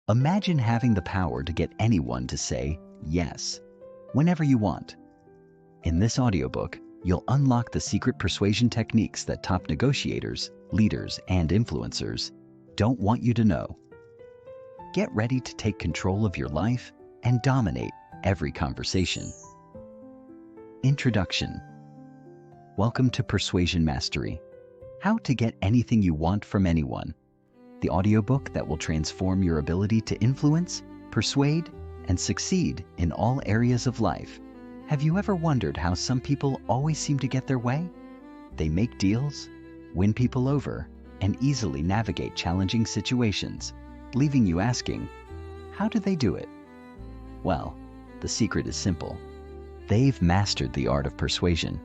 Imagine having the power to get anyone to say yes whenever you want. In this audiobook, you'll unlock the secret persuasion techniques that top negotiators, leaders, and influencers don't want you to know. Get ready to take control of your life and dominate every conversation. Introduction. Welcome to Persuasion Mastery. How to get anything you want from anyone. The audiobook that will transform your ability to influence, persuade, and succeed in all areas of life. Have you ever wondered how some people always seem to get their way? They make deals, win people over, and easily navigate challenging situations, leaving you asking, how do they do it? Well, the secret is simple. They've mastered the art of persuasion.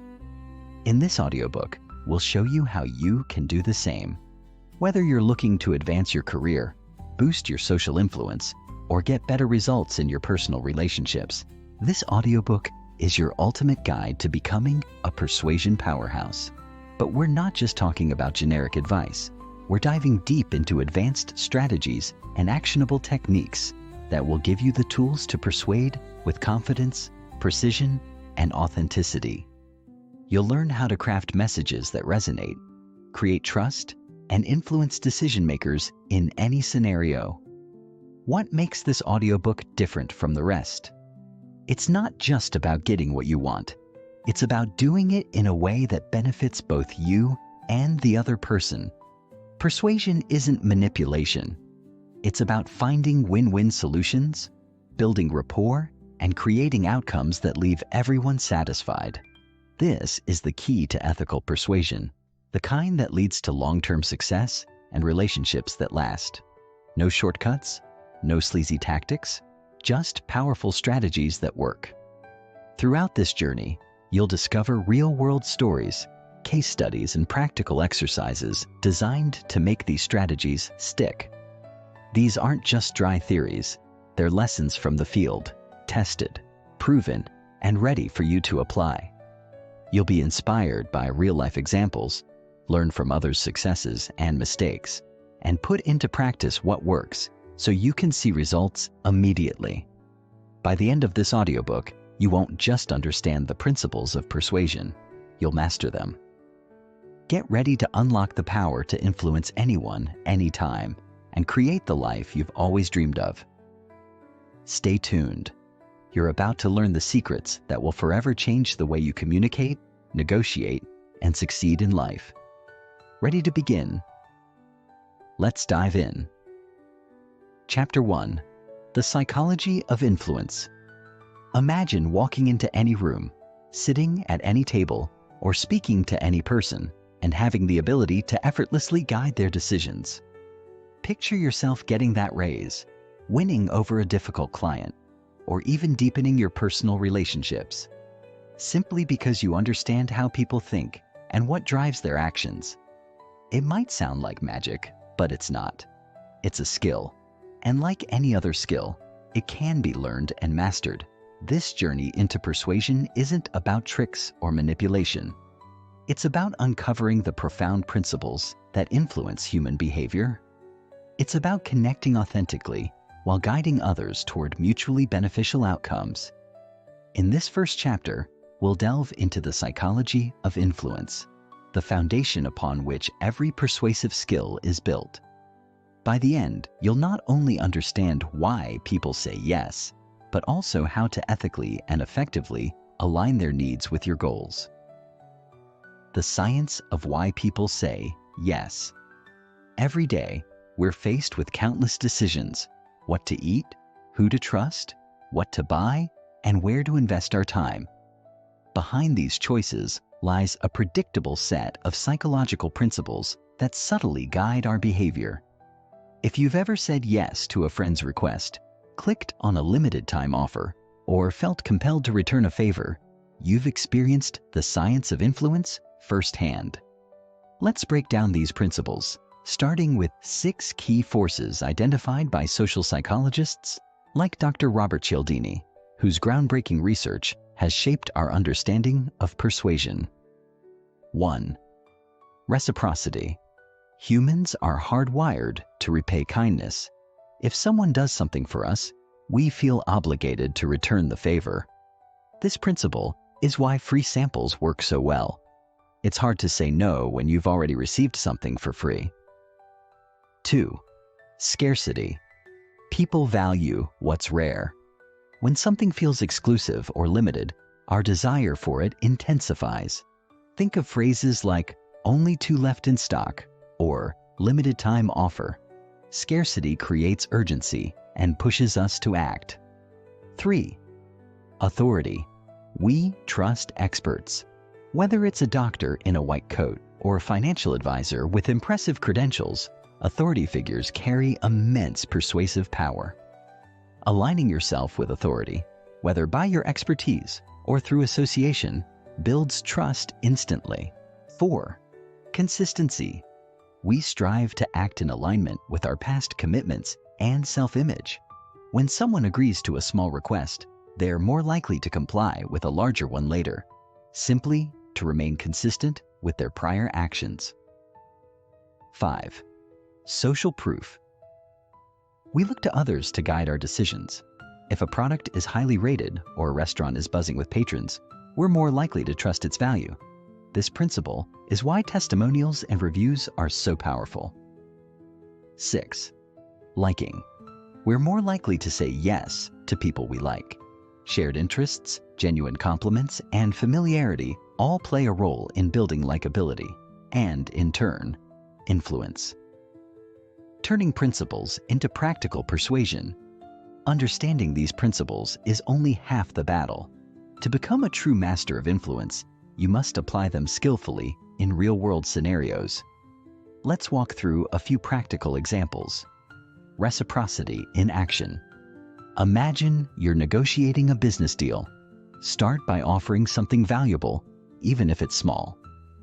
In this audiobook, we'll show you how you can do the same. Whether you're looking to advance your career, boost your social influence, or get better results in your personal relationships, this audiobook is your ultimate guide to becoming a persuasion powerhouse. But we're not just talking about generic advice. We're diving deep into advanced strategies and actionable techniques that will give you the tools to persuade with confidence, precision, and authenticity. You'll learn how to craft messages that resonate, create trust, and influence decision makers in any scenario. What makes this audiobook different from the rest? It's not just about getting what you want. It's about doing it in a way that benefits both you and the other person. Persuasion isn't manipulation. It's about finding win-win solutions, building rapport, and creating outcomes that leave everyone satisfied. This is the key to ethical persuasion, the kind that leads to long-term success and relationships that last. No shortcuts, no sleazy tactics, just powerful strategies that work. Throughout this journey, you'll discover real-world stories, case studies, and practical exercises designed to make these strategies stick. These aren't just dry theories. They're lessons from the field, tested, proven, and ready for you to apply. You'll be inspired by real-life examples, learn from others' successes and mistakes, and put into practice what works so you can see results immediately. By the end of this audiobook, you won't just understand the principles of persuasion, you'll master them. Get ready to unlock the power to influence anyone, anytime, and create the life you've always dreamed of. Stay tuned. You're about to learn the secrets that will forever change the way you communicate, negotiate, and succeed in life. Ready to begin? Let's dive in. Chapter 1. The Psychology of Influence. Imagine walking into any room, sitting at any table, or speaking to any person, and having the ability to effortlessly guide their decisions. Picture yourself getting that raise, winning over a difficult client, or even deepening your personal relationships, simply because you understand how people think and what drives their actions. It might sound like magic, but it's not. It's a skill. And like any other skill, it can be learned and mastered. This journey into persuasion isn't about tricks or manipulation. It's about uncovering the profound principles that influence human behavior. It's about connecting authentically while guiding others toward mutually beneficial outcomes. In this first chapter, we'll delve into the psychology of influence, the foundation upon which every persuasive skill is built. By the end, you'll not only understand why people say yes, but also how to ethically and effectively align their needs with your goals. The science of why people say yes. Every day, we're faced with countless decisions: what to eat, who to trust, what to buy, and where to invest our time. Behind these choices lies a predictable set of psychological principles that subtly guide our behavior. If you've ever said yes to a friend's request, clicked on a limited time offer, or felt compelled to return a favor, you've experienced the science of influence firsthand. Let's break down these principles, starting with 6 key forces identified by social psychologists like Dr. Robert Cialdini, whose groundbreaking research has shaped our understanding of persuasion. 1. Reciprocity. Humans are hardwired to repay kindness. If someone does something for us, we feel obligated to return the favor. This principle is why free samples work so well. It's hard to say no when you've already received something for free. 2. Scarcity. People value what's rare. When something feels exclusive or limited, our desire for it intensifies. Think of phrases like "only 2 left in stock" or "limited time offer." Scarcity creates urgency and pushes us to act. 3. Authority. We trust experts. Whether it's a doctor in a white coat or a financial advisor with impressive credentials, authority figures carry immense persuasive power. Aligning yourself with authority, whether by your expertise or through association, builds trust instantly. 4. Consistency. We strive to act in alignment with our past commitments and self-image. When someone agrees to a small request, they're more likely to comply with a larger one later, simply to remain consistent with their prior actions. 5. Social proof. We look to others to guide our decisions. If a product is highly rated or a restaurant is buzzing with patrons, we're more likely to trust its value. This principle is why testimonials and reviews are so powerful. 6. Liking. We're more likely to say yes to people we like. Shared interests, genuine compliments, and familiarity all play a role in building likability and, in turn, influence. Turning principles into practical persuasion. Understanding these principles is only half the battle. To become a true master of influence, you must apply them skillfully in real-world scenarios. Let's walk through a few practical examples. Reciprocity in action. Imagine you're negotiating a business deal. Start by offering something valuable, even if it's small.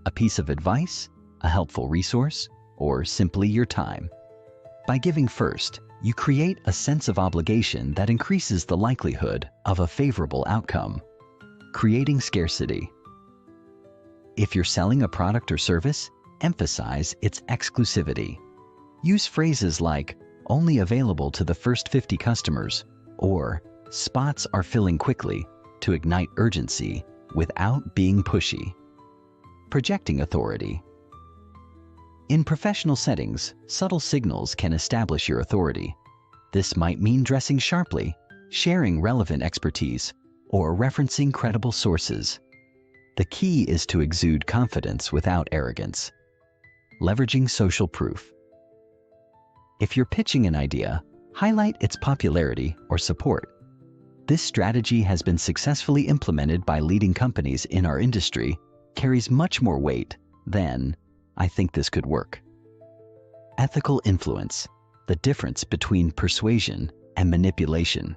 A piece of advice, a helpful resource, or simply your time. By giving first, you create a sense of obligation that increases the likelihood of a favorable outcome. Creating scarcity. If you're selling a product or service, emphasize its exclusivity. Use phrases like "only available to the first 50 customers" or "spots are filling quickly" to ignite urgency without being pushy. Projecting authority. In professional settings, subtle signals can establish your authority. This might mean dressing sharply, sharing relevant expertise, or referencing credible sources. The key is to exude confidence without arrogance. Leveraging social proof. If you're pitching an idea, highlight its popularity or support. This strategy has been successfully implemented by leading companies in our industry, carries much more weight than "I think this could work." Ethical influence, the difference between persuasion and manipulation.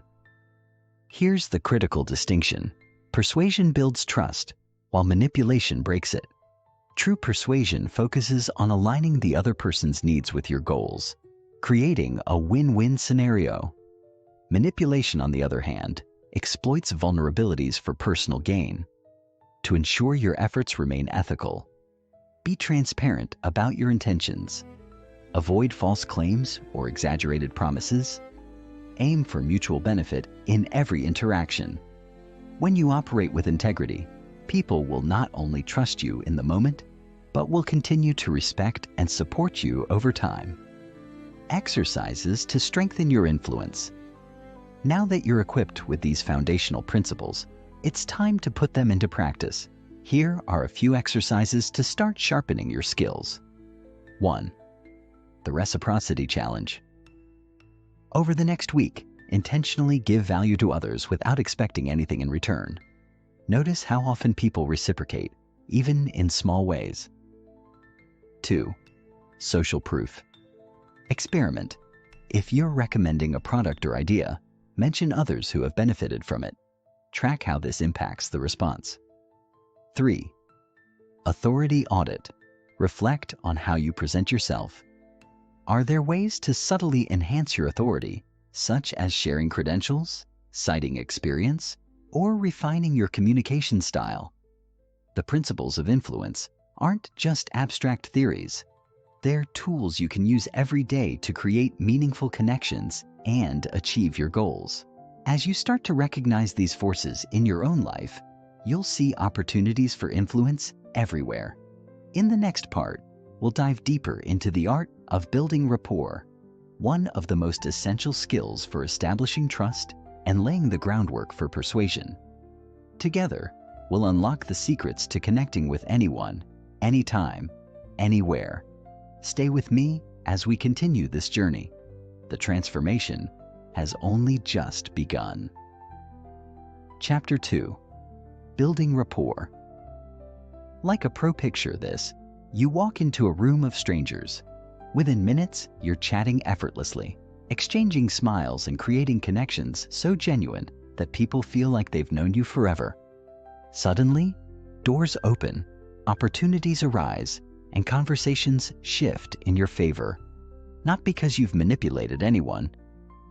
Here's the critical distinction. Persuasion builds trust, while manipulation breaks it. True persuasion focuses on aligning the other person's needs with your goals, creating a win-win scenario. Manipulation, on the other hand, exploits vulnerabilities for personal gain. To ensure your efforts remain ethical, be transparent about your intentions. Avoid false claims or exaggerated promises. Aim for mutual benefit in every interaction. When you operate with integrity, people will not only trust you in the moment, but will continue to respect and support you over time. Exercises to strengthen your influence. Now that you're equipped with these foundational principles, it's time to put them into practice. Here are a few exercises to start sharpening your skills. 1. The Reciprocity Challenge. Over the next week, intentionally give value to others without expecting anything in return. Notice how often people reciprocate, even in small ways. 2. Social proof. Experiment. If you're recommending a product or idea, mention others who have benefited from it. Track how this impacts the response. 3. Authority audit. Reflect on how you present yourself. Are there ways to subtly enhance your authority, such as sharing credentials, citing experience, or refining your communication style? The principles of influence aren't just abstract theories. They're tools you can use every day to create meaningful connections and achieve your goals. As you start to recognize these forces in your own life, you'll see opportunities for influence everywhere. In the next part, we'll dive deeper into the art of building rapport, one of the most essential skills for establishing trust and laying the groundwork for persuasion. Together, we'll unlock the secrets to connecting with anyone, anytime, anywhere. Stay with me as we continue this journey. The transformation has only just begun. Chapter 2. Building Rapport. Like a pro picture this, you walk into a room of strangers. Within minutes, you're chatting effortlessly, exchanging smiles and creating connections so genuine that people feel like they've known you forever. Suddenly, doors open, opportunities arise, and conversations shift in your favor. Not because you've manipulated anyone,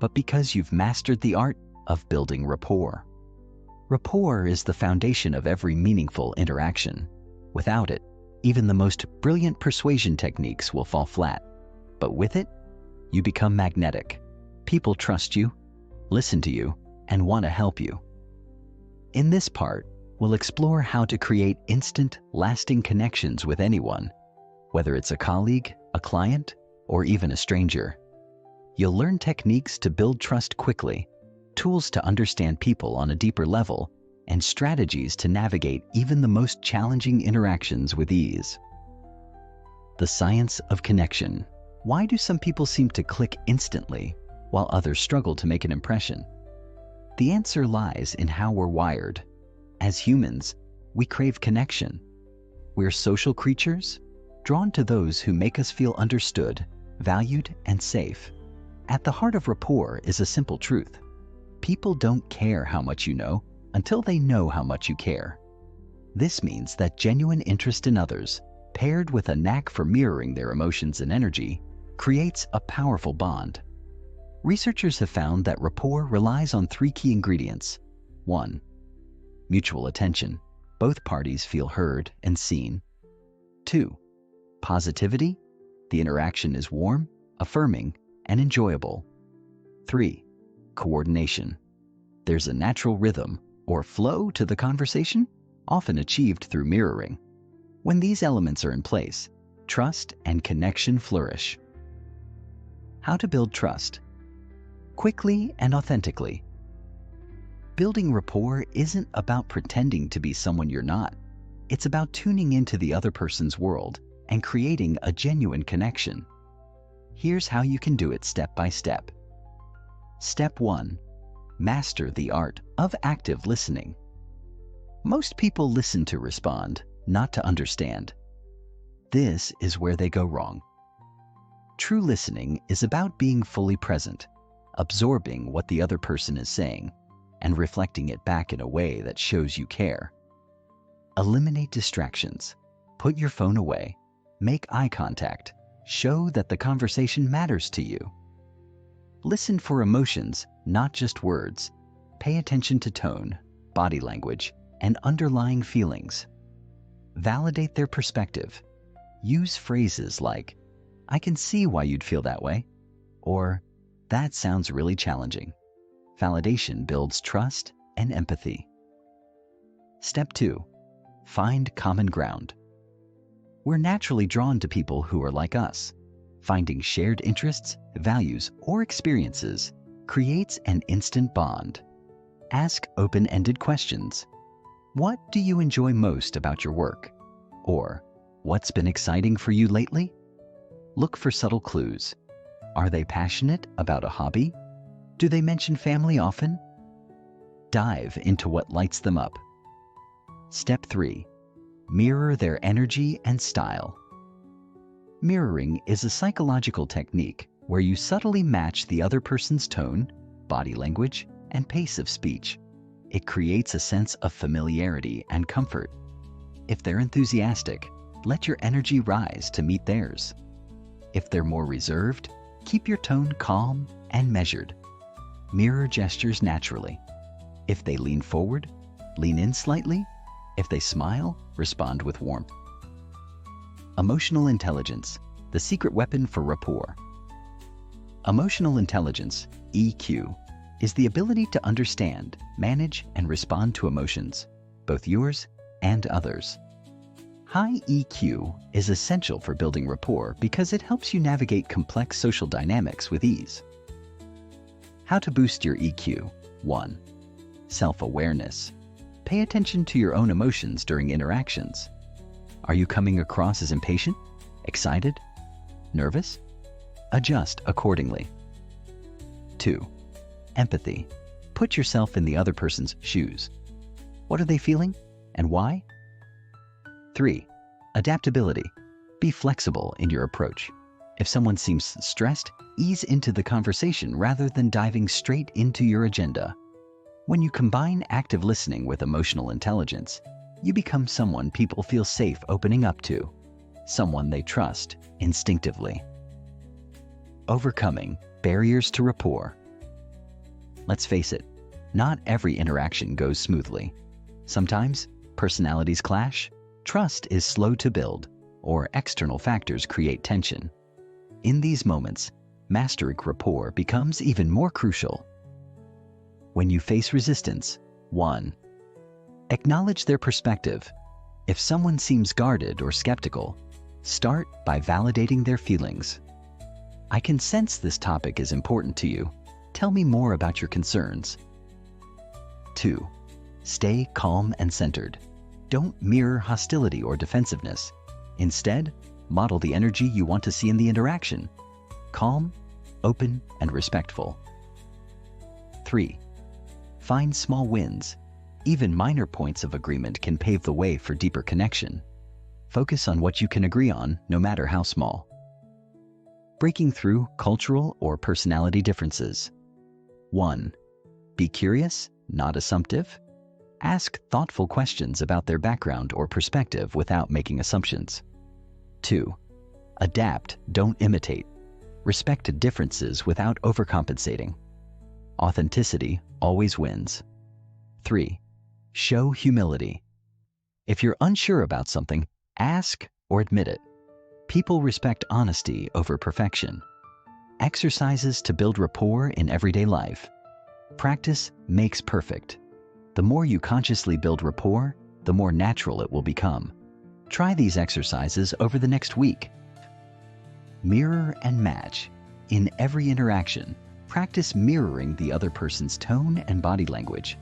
but because you've mastered the art of building rapport. Rapport is the foundation of every meaningful interaction. Without it, even the most brilliant persuasion techniques will fall flat. But with it, you become magnetic. People trust you, listen to you, and want to help you. In this part, we'll explore how to create instant, lasting connections with anyone, whether it's a colleague, a client, or even a stranger. You'll learn techniques to build trust quickly, tools to understand people on a deeper level, and strategies to navigate even the most challenging interactions with ease. The science of connection. Why do some people seem to click instantly, while others struggle to make an impression? The answer lies in how we're wired. As humans, we crave connection. We're social creatures, drawn to those who make us feel understood, valued, and safe. At the heart of rapport is a simple truth. People don't care how much you know until they know how much you care. This means that genuine interest in others, paired with a knack for mirroring their emotions and energy, creates a powerful bond. Researchers have found that rapport relies on 3 key ingredients. 1. Mutual attention. Both parties feel heard and seen. 2. Positivity. The interaction is warm, affirming, and enjoyable. 3. Coordination. There's a natural rhythm or flow to the conversation, often achieved through mirroring. When these elements are in place, trust and connection flourish. How to build trust? Quickly and authentically. Building rapport isn't about pretending to be someone you're not. It's about tuning into the other person's world and creating a genuine connection. Here's how you can do it step by step. Step 1. Master the art of active listening. Most people listen to respond, not to understand. This is where they go wrong. True listening is about being fully present, absorbing what the other person is saying, and reflecting it back in a way that shows you care. Eliminate distractions. Put your phone away. Make eye contact. Show that the conversation matters to you. Listen for emotions, not just words. Pay attention to tone, body language, and underlying feelings. Validate their perspective. Use phrases like, "I can see why you'd feel that way," or "That sounds really challenging." Validation builds trust and empathy. Step 2. Find common ground. We're naturally drawn to people who are like us. Finding shared interests, values, or experiences creates an instant bond. Ask open-ended questions. What do you enjoy most about your work? Or, what's been exciting for you lately? Look for subtle clues. Are they passionate about a hobby? Do they mention family often? Dive into what lights them up. Step 3. Mirror their energy and style. Mirroring is a psychological technique where you subtly match the other person's tone, body language, and pace of speech. It creates a sense of familiarity and comfort. If they're enthusiastic, let your energy rise to meet theirs. If they're more reserved, keep your tone calm and measured. Mirror gestures naturally. If they lean forward, lean in slightly. If they smile, respond with warmth. Emotional intelligence, the secret weapon for rapport. Emotional intelligence, EQ, is the ability to understand, manage, and respond to emotions, both yours and others. High EQ is essential for building rapport because it helps you navigate complex social dynamics with ease. How to boost your EQ. 1. Self-awareness. Pay attention to your own emotions during interactions. Are you coming across as impatient, excited, nervous? Adjust accordingly. 2. Empathy. Put yourself in the other person's shoes. What are they feeling and why? 3. Adaptability. Be flexible in your approach. If someone seems stressed, ease into the conversation rather than diving straight into your agenda. When you combine active listening with emotional intelligence, you become someone people feel safe opening up to, someone they trust instinctively. Overcoming barriers to rapport. Let's face it, not every interaction goes smoothly. Sometimes personalities clash, trust is slow to build, or external factors create tension. In these moments, mastering rapport becomes even more crucial. When you face resistance, 1. Acknowledge their perspective. If someone seems guarded or skeptical, start by validating their feelings. I can sense this topic is important to you. Tell me more about your concerns. 2. Stay calm and centered. Don't mirror hostility or defensiveness. Instead, model the energy you want to see in the interaction. Calm, open, and respectful. 3. Find small wins. Even minor points of agreement can pave the way for deeper connection. Focus on what you can agree on, no matter how small. Breaking through cultural or personality differences. 1. Be curious, not assumptive. Ask thoughtful questions about their background or perspective without making assumptions. 2. Adapt, don't imitate. Respect differences without overcompensating. Authenticity always wins. 3. Show humility. If you're unsure about something, ask or admit it. People respect honesty over perfection. Exercises to build rapport in everyday life. Practice makes perfect. The more you consciously build rapport, the more natural it will become. Try these exercises over the next week. Mirror and match. In every interaction, practice mirroring the other person's tone and body language.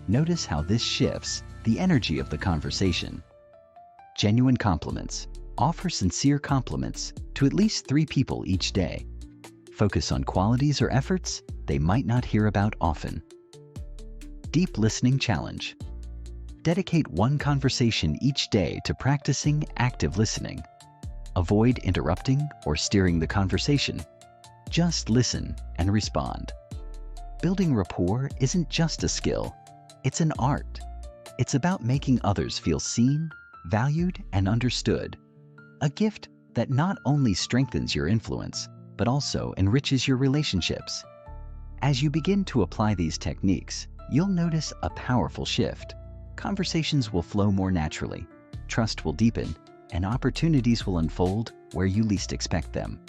Notice how this shifts the energy of the conversation. Genuine compliments. Offer sincere compliments to at least 3 people each day. Focus on qualities or efforts they might not hear about often. Deep listening challenge. Dedicate one conversation each day to practicing active listening. Avoid interrupting or steering the conversation. Just listen and respond. Building rapport isn't just a skill, it's an art. It's about making others feel seen, valued, and understood. A gift that not only strengthens your influence, but also enriches your relationships. As you begin to apply these techniques, you'll notice a powerful shift. Conversations will flow more naturally, trust will deepen, and opportunities will unfold where you least expect them.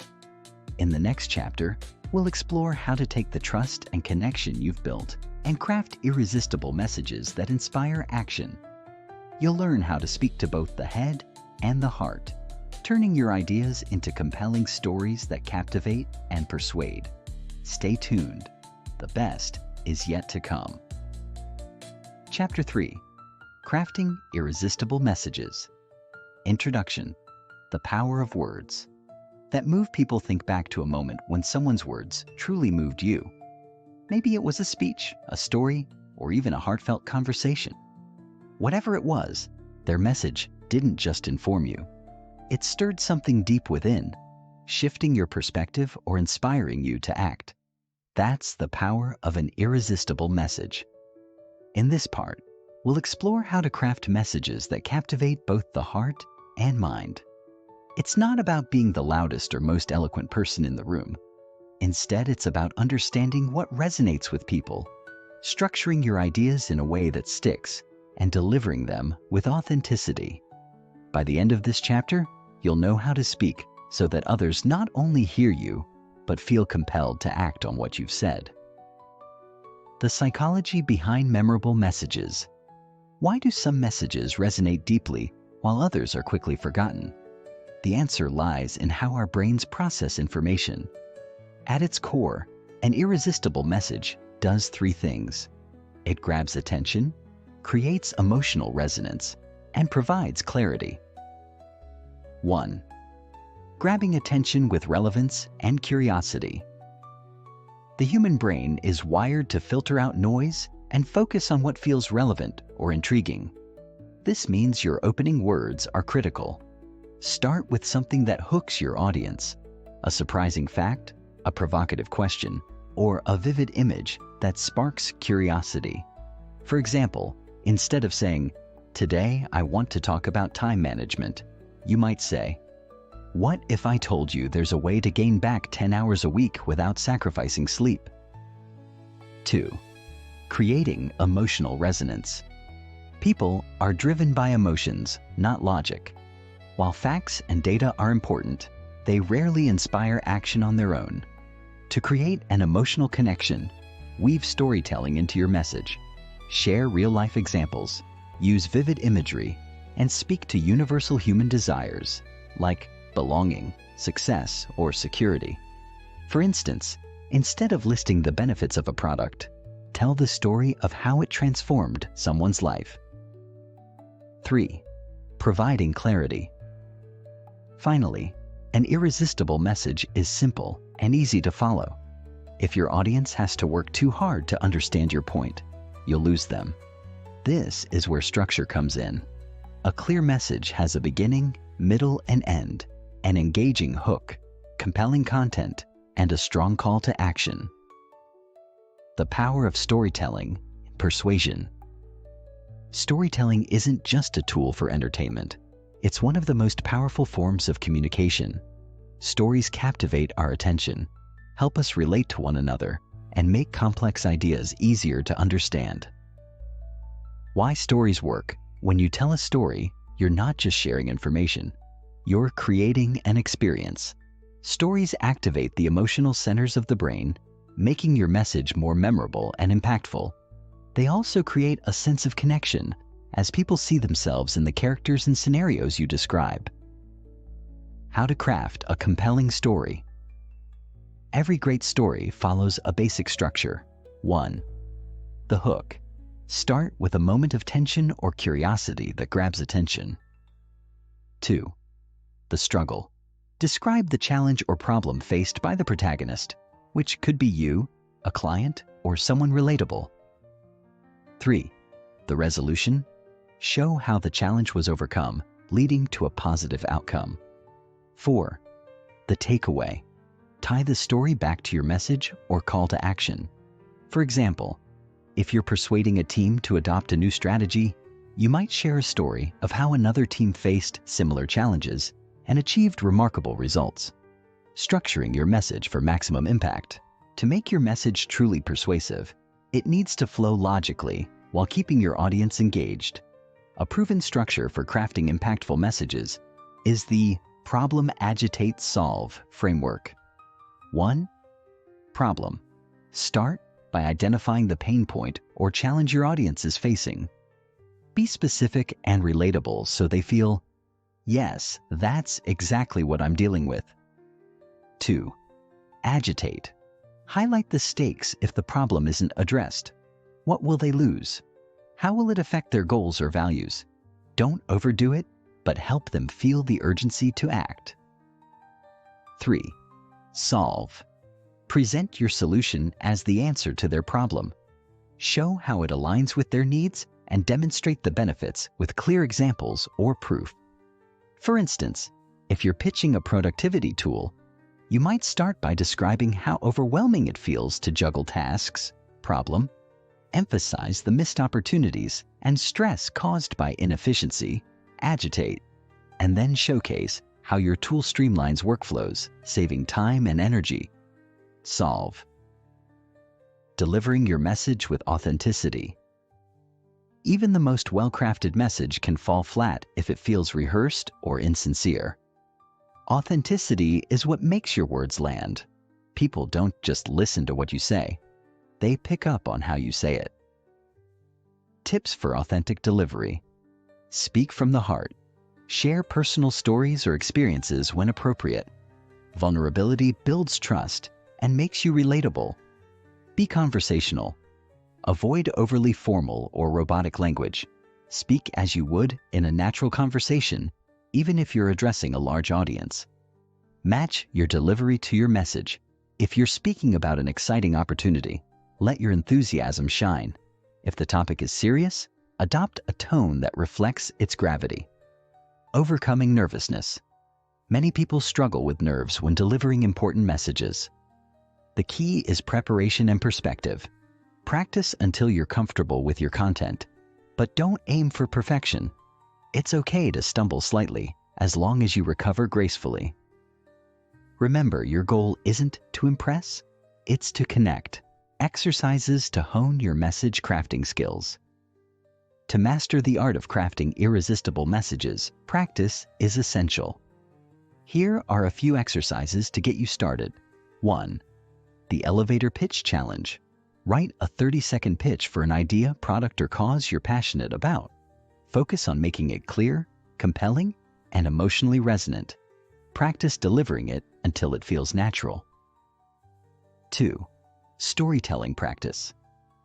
In the next chapter, we'll explore how to take the trust and connection you've built and craft irresistible messages that inspire action. You'll learn how to speak to both the head and the heart, turning your ideas into compelling stories that captivate and persuade. Stay tuned. The best is yet to come. Chapter 3. Crafting Irresistible Messages. Introduction. The power of words. That move people think back to a moment when someone's words truly moved you. Maybe it was a speech, a story, or even a heartfelt conversation. Whatever it was, their message didn't just inform you. It stirred something deep within, shifting your perspective or inspiring you to act. That's the power of an irresistible message. In this part, we'll explore how to craft messages that captivate both the heart and mind. It's not about being the loudest or most eloquent person in the room. Instead, it's about understanding what resonates with people, structuring your ideas in a way that sticks, and delivering them with authenticity. By the end of this chapter, you'll know how to speak so that others not only hear you, but feel compelled to act on what you've said. The psychology behind memorable messages. Why do some messages resonate deeply while others are quickly forgotten? The answer lies in how our brains process information. At its core, an irresistible message does three things. It grabs attention, creates emotional resonance, and provides clarity. 1. Grabbing attention with relevance and curiosity. The human brain is wired to filter out noise and focus on what feels relevant or intriguing. This means your opening words are critical. Start with something that hooks your audience, a surprising fact, a provocative question, or a vivid image that sparks curiosity. For example, instead of saying, "Today I want to talk about time management," you might say, "What if I told you there's a way to gain back 10 hours a week without sacrificing sleep?" 2. Creating emotional resonance. People are driven by emotions, not logic. While facts and data are important, they rarely inspire action on their own. To create an emotional connection, weave storytelling into your message. Share real-life examples, use vivid imagery, and speak to universal human desires like belonging, success, or security. For instance, instead of listing the benefits of a product, tell the story of how it transformed someone's life. 3. Providing clarity. Finally, an irresistible message is simple and easy to follow. If your audience has to work too hard to understand your point, you'll lose them. This is where structure comes in. A clear message has a beginning, middle, and end, an engaging hook, compelling content, and a strong call to action. The power of storytelling, persuasion. Storytelling isn't just a tool for entertainment. It's one of the most powerful forms of communication. Stories captivate our attention, help us relate to one another, and make complex ideas easier to understand. Why stories work? When you tell a story, you're not just sharing information. You're creating an experience. Stories activate the emotional centers of the brain, making your message more memorable and impactful. They also create a sense of connection, as people see themselves in the characters and scenarios you describe. How to craft a compelling story. Every great story follows a basic structure. 1. The hook. Start with a moment of tension or curiosity that grabs attention. 2. The struggle. Describe the challenge or problem faced by the protagonist, which could be you, a client, or someone relatable. 3. The resolution. Show how the challenge was overcome, leading to a positive outcome. 4. The takeaway. Tie the story back to your message or call to action. For example, if you're persuading a team to adopt a new strategy, you might share a story of how another team faced similar challenges and achieved remarkable results. Structuring your message for maximum impact. To make your message truly persuasive, it needs to flow logically while keeping your audience engaged. A proven structure for crafting impactful messages is the Problem, Agitate, Solve framework. 1. Problem. Start by identifying the pain point or challenge your audience is facing. Be specific and relatable so they feel, "Yes, that's exactly what I'm dealing with." 2. Agitate. Highlight the stakes if the problem isn't addressed. What will they lose? How will it affect their goals or values? Don't overdo it, but help them feel the urgency to act. 3. Solve. Present your solution as the answer to their problem. Show how it aligns with their needs and demonstrate the benefits with clear examples or proof. For instance, if you're pitching a productivity tool, you might start by describing how overwhelming it feels to juggle tasks, problem, emphasize the missed opportunities and stress caused by inefficiency, agitate, and then showcase how your tool streamlines workflows, saving time and energy. Solve. Delivering your message with authenticity. Even the most well-crafted message can fall flat if it feels rehearsed or insincere. Authenticity is what makes your words land. People don't just listen to what you say. They pick up on how you say it. Tips for authentic delivery. Speak from the heart. Share personal stories or experiences when appropriate. Vulnerability builds trust and makes you relatable. Be conversational. Avoid overly formal or robotic language. Speak as you would in a natural conversation, even if you're addressing a large audience. Match your delivery to your message. If you're speaking about an exciting opportunity, let your enthusiasm shine. If the topic is serious, adopt a tone that reflects its gravity. Overcoming nervousness. Many people struggle with nerves when delivering important messages. The key is preparation and perspective. Practice until you're comfortable with your content, but don't aim for perfection. It's okay to stumble slightly, as long as you recover gracefully. Remember, your goal isn't to impress, it's to connect. Exercises to hone your message crafting skills. To master the art of crafting irresistible messages, practice is essential. Here are a few exercises to get you started. 1. The Elevator Pitch Challenge. Write a 30-second pitch for an idea, product, or cause you're passionate about. Focus on making it clear, compelling, and emotionally resonant. Practice delivering it until it feels natural. 2. Storytelling practice.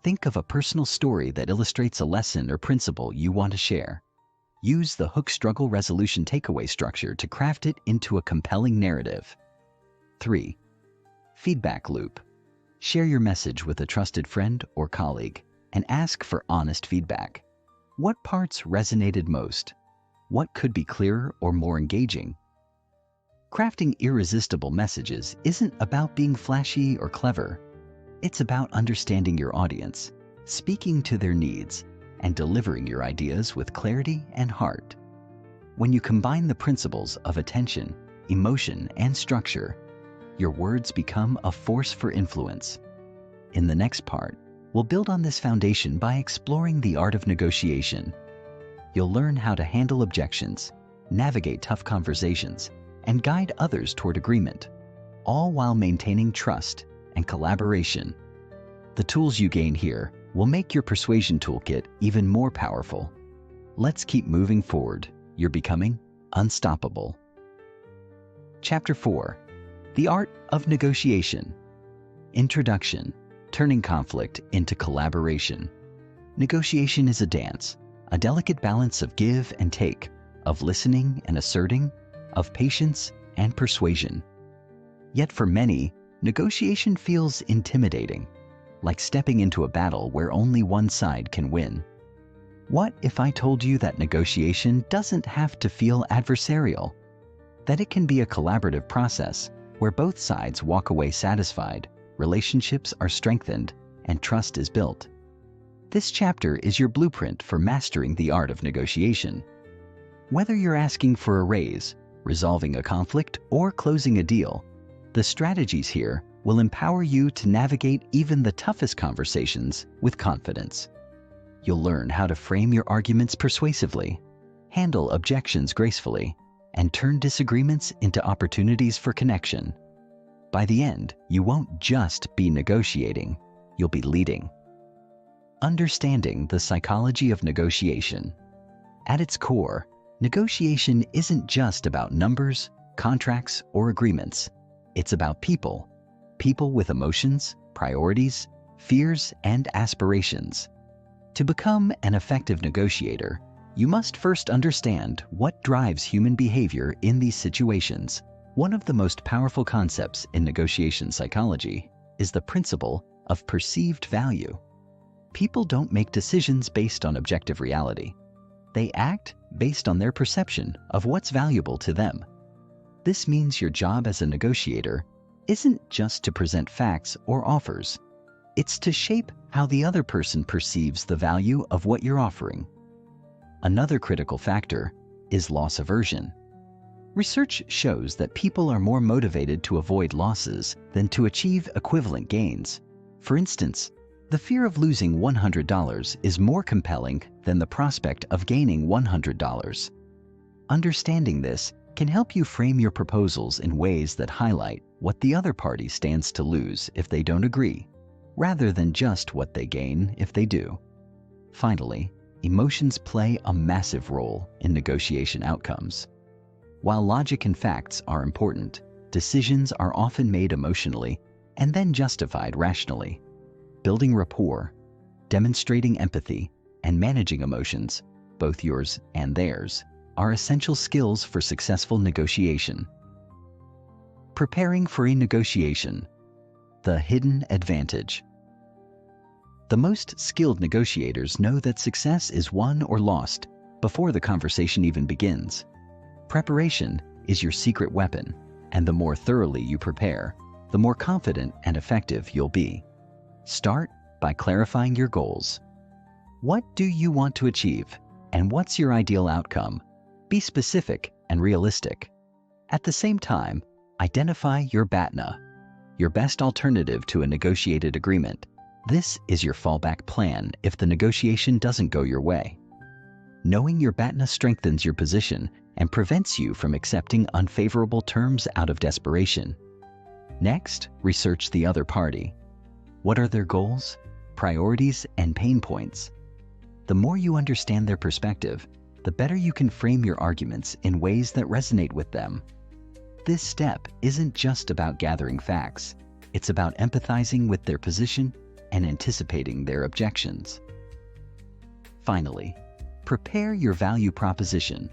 Think of a personal story that illustrates a lesson or principle you want to share. Use the hook struggle resolution takeaway structure to craft it into a compelling narrative. 3. Feedback loop. Share your message with a trusted friend or colleague and ask for honest feedback. What parts resonated most? What could be clearer or more engaging? Crafting irresistible messages isn't about being flashy or clever. It's about understanding your audience, speaking to their needs, and delivering your ideas with clarity and heart. When you combine the principles of attention, emotion, and structure, your words become a force for influence. In the next part, we'll build on this foundation by exploring the art of negotiation. You'll learn how to handle objections, navigate tough conversations, and guide others toward agreement, all while maintaining trust and collaboration. The tools you gain here will make your persuasion toolkit even more powerful. Let's keep moving forward. You're becoming unstoppable. Chapter 4. The Art of Negotiation. Introduction. Turning conflict into collaboration. Negotiation is a dance, a delicate balance of give and take, of listening and asserting, of patience and persuasion. Yet for many, negotiation feels intimidating, like stepping into a battle where only one side can win. What if I told you that negotiation doesn't have to feel adversarial? That it can be a collaborative process where both sides walk away satisfied, relationships are strengthened, and trust is built. This chapter is your blueprint for mastering the art of negotiation. Whether you're asking for a raise, resolving a conflict, or closing a deal, the strategies here will empower you to navigate even the toughest conversations with confidence. You'll learn how to frame your arguments persuasively, handle objections gracefully, and turn disagreements into opportunities for connection. By the end, you won't just be negotiating, you'll be leading. Understanding the psychology of negotiation. At its core, negotiation isn't just about numbers, contracts, or agreements. It's about people. People with emotions, priorities, fears, and aspirations. To become an effective negotiator, you must first understand what drives human behavior in these situations. One of the most powerful concepts in negotiation psychology is the principle of perceived value. People don't make decisions based on objective reality. They act based on their perception of what's valuable to them. This means your job as a negotiator isn't just to present facts or offers. It's to shape how the other person perceives the value of what you're offering. Another critical factor is loss aversion. Research shows that people are more motivated to avoid losses than to achieve equivalent gains. For instance, the fear of losing $100 is more compelling than the prospect of gaining $100. Understanding this can help you frame your proposals in ways that highlight what the other party stands to lose if they don't agree, rather than just what they gain if they do. Finally, emotions play a massive role in negotiation outcomes. While logic and facts are important, decisions are often made emotionally and then justified rationally. Building rapport, demonstrating empathy, and managing emotions, both yours and theirs, are essential skills for successful negotiation. Preparing for a negotiation. The hidden advantage. The most skilled negotiators know that success is won or lost before the conversation even begins. Preparation is your secret weapon, and the more thoroughly you prepare, the more confident and effective you'll be. Start by clarifying your goals. What do you want to achieve, and what's your ideal outcome? Be specific and realistic. At the same time, identify your BATNA, your best alternative to a negotiated agreement. This is your fallback plan if the negotiation doesn't go your way. Knowing your BATNA strengthens your position and prevents you from accepting unfavorable terms out of desperation. Next, research the other party. What are their goals, priorities, and pain points? The more you understand their perspective, the better you can frame your arguments in ways that resonate with them. This step isn't just about gathering facts. It's about empathizing with their position and anticipating their objections. Finally, prepare your value proposition.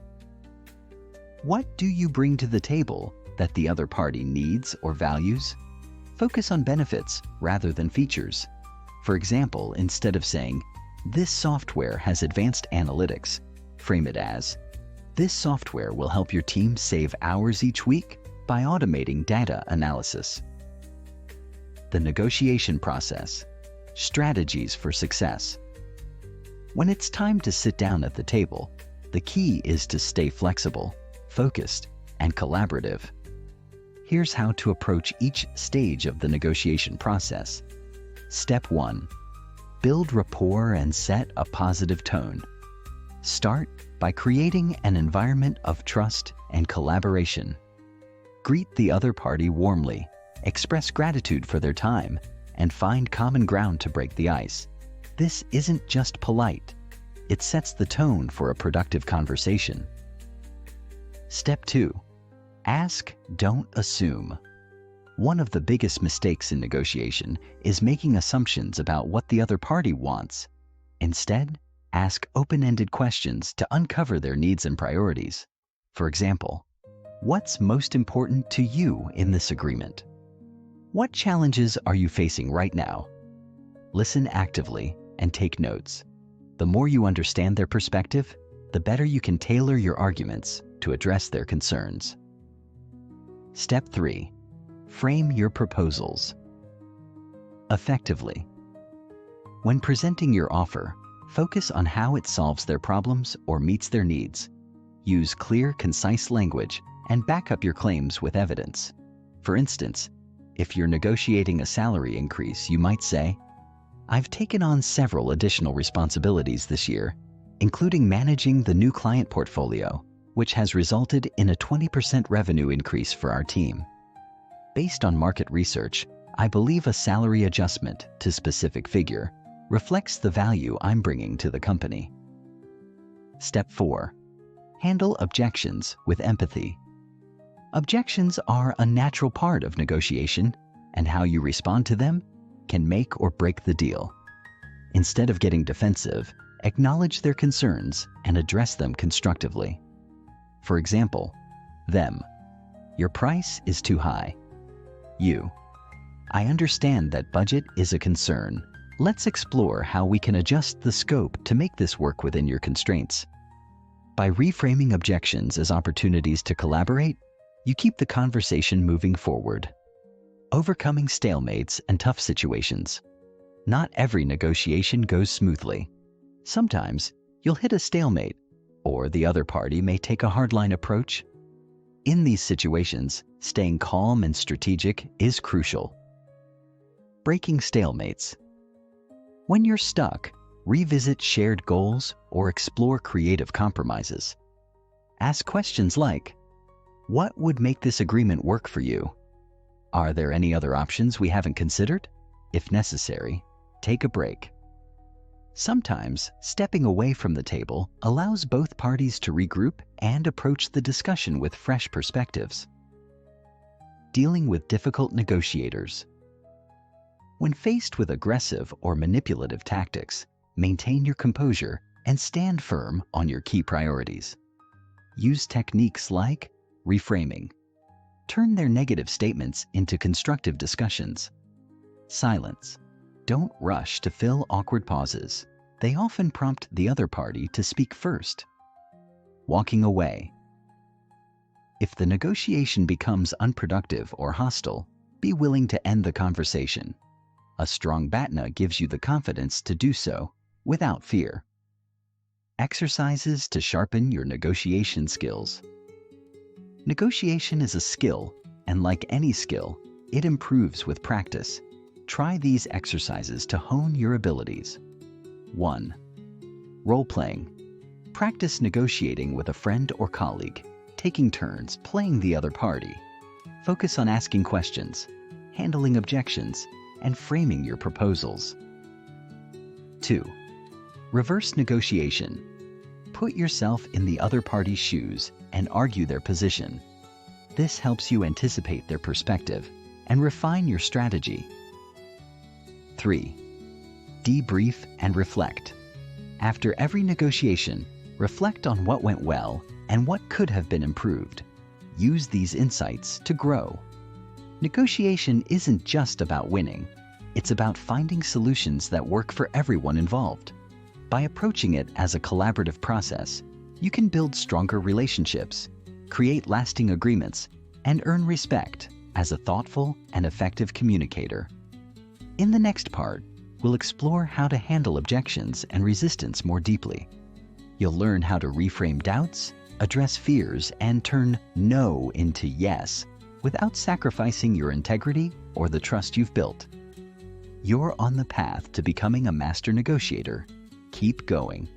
What do you bring to the table that the other party needs or values? Focus on benefits rather than features. For example, instead of saying, "This software has advanced analytics," frame it as, "This software will help your team save hours each week by automating data analysis." The negotiation process. Strategies for success. When it's time to sit down at the table, the key is to stay flexible, focused, and collaborative. Here's how to approach each stage of the negotiation process. Step 1. Build rapport and set a positive tone. Start by creating an environment of trust and collaboration. Greet the other party warmly, express gratitude for their time, and find common ground to break the ice. This isn't just polite. It sets the tone for a productive conversation. Step 2. Ask, don't assume. One of the biggest mistakes in negotiation is making assumptions about what the other party wants. Instead, ask open-ended questions to uncover their needs and priorities. For example, what's most important to you in this agreement? What challenges are you facing right now? Listen actively and take notes. The more you understand their perspective, the better you can tailor your arguments to address their concerns. Step 3. Frame your proposals effectively. When presenting your offer, focus on how it solves their problems or meets their needs. Use clear, concise language and back up your claims with evidence. For instance, if you're negotiating a salary increase, you might say, "I've taken on several additional responsibilities this year, including managing the new client portfolio, which has resulted in a 20% revenue increase for our team. Based on market research, I believe a salary adjustment to specific figure reflects the value I'm bringing to the company." Step 4. Handle objections with empathy. Objections are a natural part of negotiation, and how you respond to them can make or break the deal. Instead of getting defensive, acknowledge their concerns and address them constructively. For example, them, "Your price is too high." You, "I understand that budget is a concern. Let's explore how we can adjust the scope to make this work within your constraints." By reframing objections as opportunities to collaborate, you keep the conversation moving forward. Overcoming stalemates and tough situations. Not every negotiation goes smoothly. Sometimes you'll hit a stalemate, or the other party may take a hardline approach. In these situations, staying calm and strategic is crucial. Breaking stalemates. When you're stuck, revisit shared goals or explore creative compromises. Ask questions like, What would make this agreement work for you? Are there any other options we haven't considered? If necessary, take a break. Sometimes, stepping away from the table allows both parties to regroup and approach the discussion with fresh perspectives. Dealing with difficult negotiators. When faced with aggressive or manipulative tactics, maintain your composure and stand firm on your key priorities. Use techniques like reframing. Turn their negative statements into constructive discussions. Silence. Don't rush to fill awkward pauses. They often prompt the other party to speak first. Walking away. If the negotiation becomes unproductive or hostile, be willing to end the conversation. A strong BATNA gives you the confidence to do so without fear. Exercises to sharpen your negotiation skills. Negotiation is a skill, and like any skill, it improves with practice. Try these exercises to hone your abilities. 1. Role-playing. Practice negotiating with a friend or colleague, taking turns playing the other party. Focus on asking questions, handling objections, and framing your proposals. 2. Reverse negotiation. Put yourself in the other party's shoes and argue their position. This helps you anticipate their perspective and refine your strategy. 3. Debrief and reflect. After every negotiation, reflect on what went well and what could have been improved. Use these insights to grow. Negotiation isn't just about winning. It's about finding solutions that work for everyone involved. By approaching it as a collaborative process, you can build stronger relationships, create lasting agreements, and earn respect as a thoughtful and effective communicator. In the next part, we'll explore how to handle objections and resistance more deeply. You'll learn how to reframe doubts, address fears, and turn no into yes without sacrificing your integrity or the trust you've built. You're on the path to becoming a master negotiator. Keep going.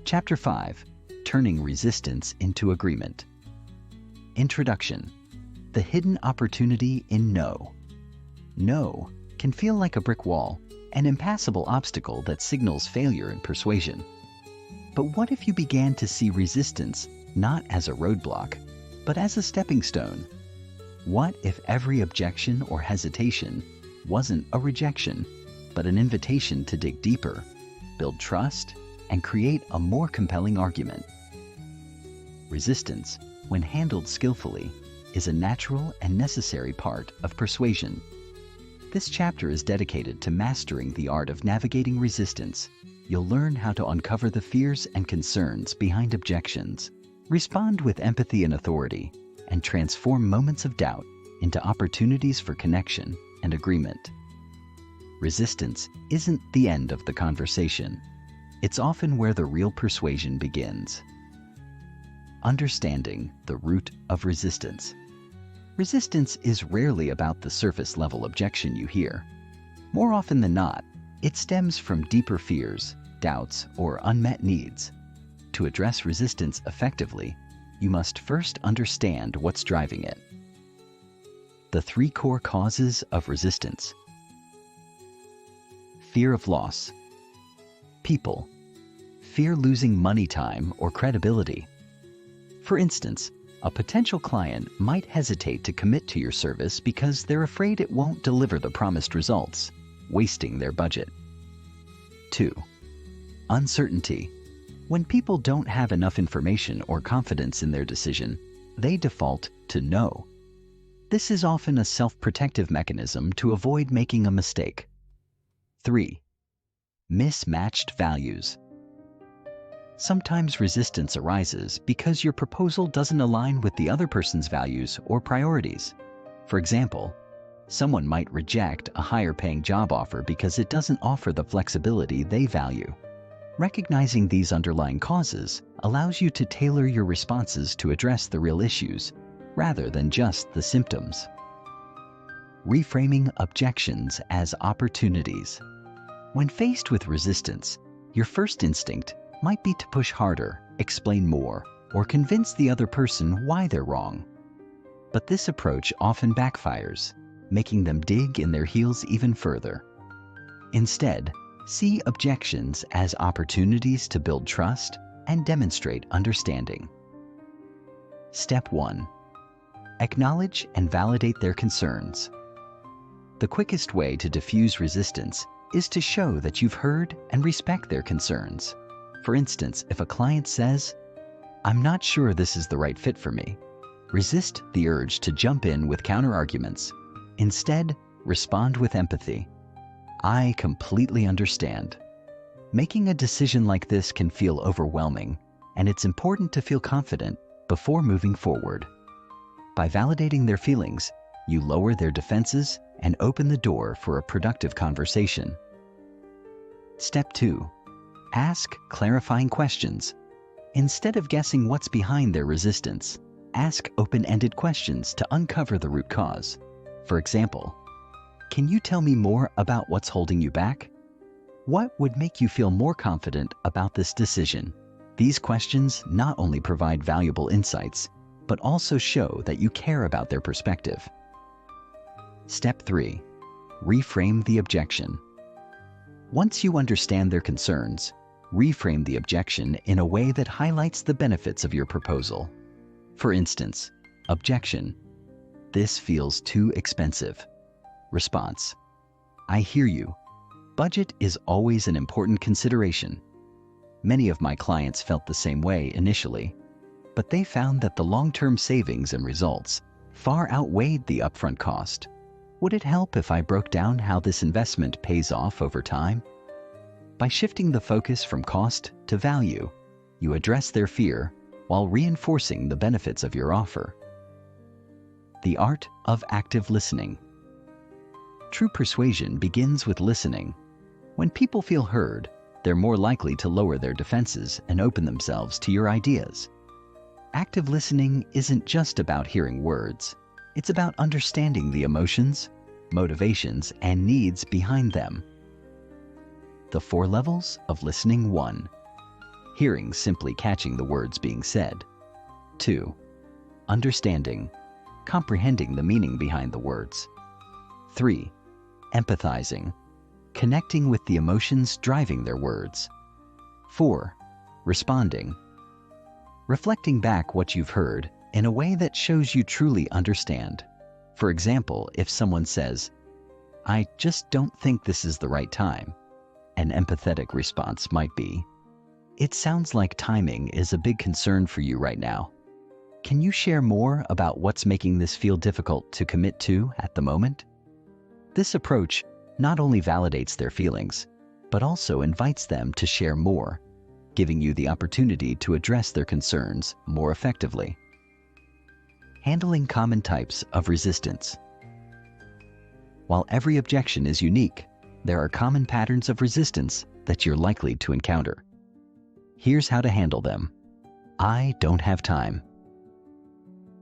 Chapter 5. Turning Resistance into Agreement. Introduction. The hidden opportunity in no. No can feel like a brick wall, an impassable obstacle that signals failure in persuasion. But what if you began to see resistance not as a roadblock, but as a stepping stone? What if every objection or hesitation wasn't a rejection, but an invitation to dig deeper, build trust, and create a more compelling argument? Resistance, when handled skillfully, is a natural and necessary part of persuasion. This chapter is dedicated to mastering the art of navigating resistance. You'll learn how to uncover the fears and concerns behind objections, respond with empathy and authority, and transform moments of doubt into opportunities for connection and agreement. Resistance isn't the end of the conversation. It's often where the real persuasion begins. Understanding the root of resistance. Resistance is rarely about the surface-level objection you hear. More often than not, it stems from deeper fears, doubts, or unmet needs. To address resistance effectively, you must first understand what's driving it. The 3 core causes of resistance. Fear of loss. People. Fear losing money, time, or credibility. For instance, a potential client might hesitate to commit to your service because they're afraid it won't deliver the promised results, wasting their budget. 2. Uncertainty. When people don't have enough information or confidence in their decision, they default to no. This is often a self-protective mechanism to avoid making a mistake. 3. Mismatched values. Sometimes resistance arises because your proposal doesn't align with the other person's values or priorities. For example, someone might reject a higher-paying job offer because it doesn't offer the flexibility they value. Recognizing these underlying causes allows you to tailor your responses to address the real issues, rather than just the symptoms. Reframing objections as opportunities. When faced with resistance, your first instinct might be to push harder, explain more, or convince the other person why they're wrong. But this approach often backfires, making them dig in their heels even further. Instead, see objections as opportunities to build trust and demonstrate understanding. Step 1. Acknowledge and validate their concerns. The quickest way to diffuse resistance is to show that you've heard and respect their concerns. For instance, if a client says, "I'm not sure this is the right fit for me," resist the urge to jump in with counterarguments. Instead, respond with empathy. "I completely understand." Making a decision like this can feel overwhelming, and it's important to feel confident before moving forward. By validating their feelings, you lower their defenses and open the door for a productive conversation. Step 2. Ask clarifying questions. Instead of guessing what's behind their resistance, ask open-ended questions to uncover the root cause. For example, "Can you tell me more about what's holding you back? What would make you feel more confident about this decision?" These questions not only provide valuable insights, but also show that you care about their perspective. Step 3. Reframe the objection. Once you understand their concerns, reframe the objection in a way that highlights the benefits of your proposal. For instance, objection: "This feels too expensive." Response: "I hear you. Budget is always an important consideration. Many of my clients felt the same way initially, but they found that the long-term savings and results far outweighed the upfront cost. Would it help if I broke down how this investment pays off over time?" By shifting the focus from cost to value, you address their fear while reinforcing the benefits of your offer. The art of active listening. True persuasion begins with listening. When people feel heard, they're more likely to lower their defenses and open themselves to your ideas. Active listening isn't just about hearing words. It's about understanding the emotions, motivations, and needs behind them. The 4 levels of listening. 1. Hearing, simply catching the words being said. 2. Understanding, comprehending the meaning behind the words. 3. Empathizing, connecting with the emotions driving their words. 4. Responding, reflecting back what you've heard in a way that shows you truly understand. For example, if someone says, "I just don't think this is the right time," an empathetic response might be, "It sounds like timing is a big concern for you right now. Can you share more about what's making this feel difficult to commit to at the moment?" This approach not only validates their feelings, but also invites them to share more, giving you the opportunity to address their concerns more effectively. Handling common types of resistance. While every objection is unique, there are common patterns of resistance that you're likely to encounter. Here's how to handle them. "I don't have time."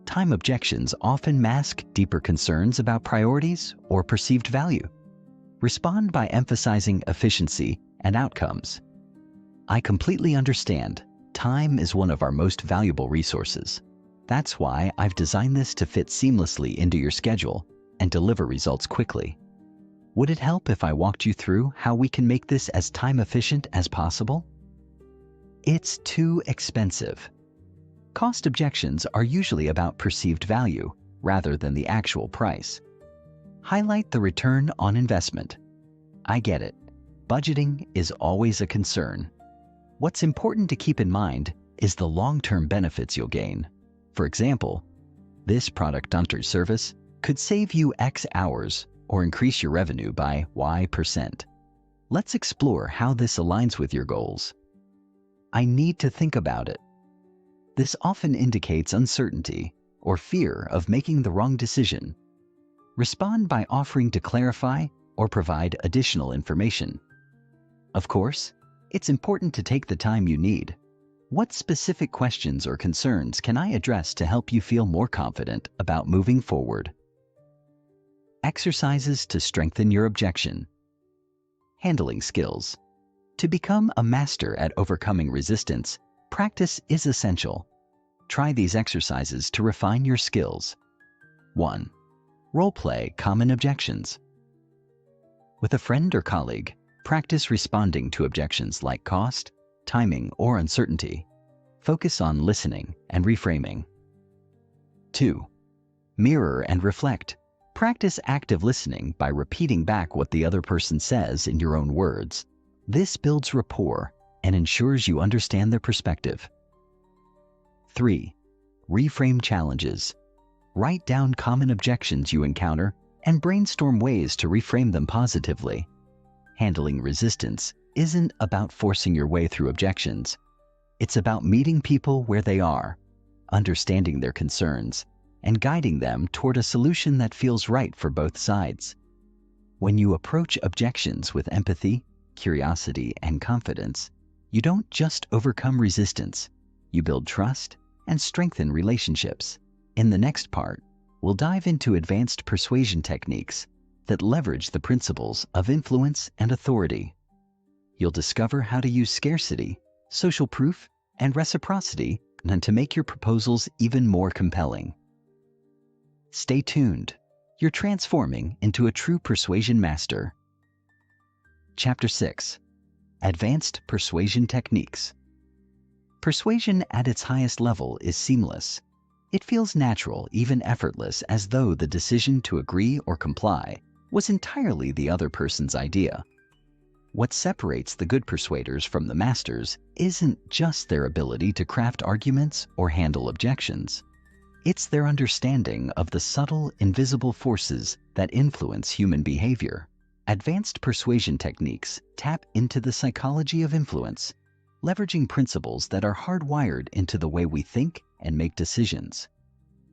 Time objections often mask deeper concerns about priorities or perceived value. Respond by emphasizing efficiency and outcomes. "I completely understand. Time is one of our most valuable resources. That's why I've designed this to fit seamlessly into your schedule and deliver results quickly. Would it help if I walked you through how we can make this as time efficient as possible?" It's too expensive. Cost objections are usually about perceived value rather than the actual price. Highlight the return on investment. "I get it. Budgeting is always a concern. What's important to keep in mind is the long-term benefits you'll gain. For example, this product or service could save you X hours or increase your revenue by Y%. Let's explore how this aligns with your goals." "I need to think about it." This often indicates uncertainty or fear of making the wrong decision. Respond by offering to clarify or provide additional information. Of course, it's important to take the time you need. What specific questions or concerns can I address to help you feel more confident about moving forward? Exercises to strengthen your objection. Handling skills. To become a master at overcoming resistance, practice is essential. Try these exercises to refine your skills. 1. Role-play common objections. With a friend or colleague, practice responding to objections like cost, timing, or uncertainty. Focus on listening and reframing. 2. Mirror and reflect. Practice active listening by repeating back what the other person says in your own words. This builds rapport and ensures you understand their perspective. 3. Reframe challenges. Write down common objections you encounter and brainstorm ways to reframe them positively. Handling resistance isn't about forcing your way through objections. It's about meeting people where they are, understanding their concerns, and guiding them toward a solution that feels right for both sides. When you approach objections with empathy, curiosity, and confidence, you don't just overcome resistance, you build trust and strengthen relationships. In the next part, we'll dive into advanced persuasion techniques that leverage the principles of influence and authority. You'll discover how to use scarcity, social proof, and reciprocity to make your proposals even more compelling. Stay tuned. You're transforming into a true persuasion master. Chapter 6. Advanced Persuasion Techniques. Persuasion at its highest level is seamless. It feels natural, even effortless, as though the decision to agree or comply was entirely the other person's idea. What separates the good persuaders from the masters isn't just their ability to craft arguments or handle objections. It's their understanding of the subtle, invisible forces that influence human behavior. Advanced persuasion techniques tap into the psychology of influence, leveraging principles that are hardwired into the way we think and make decisions.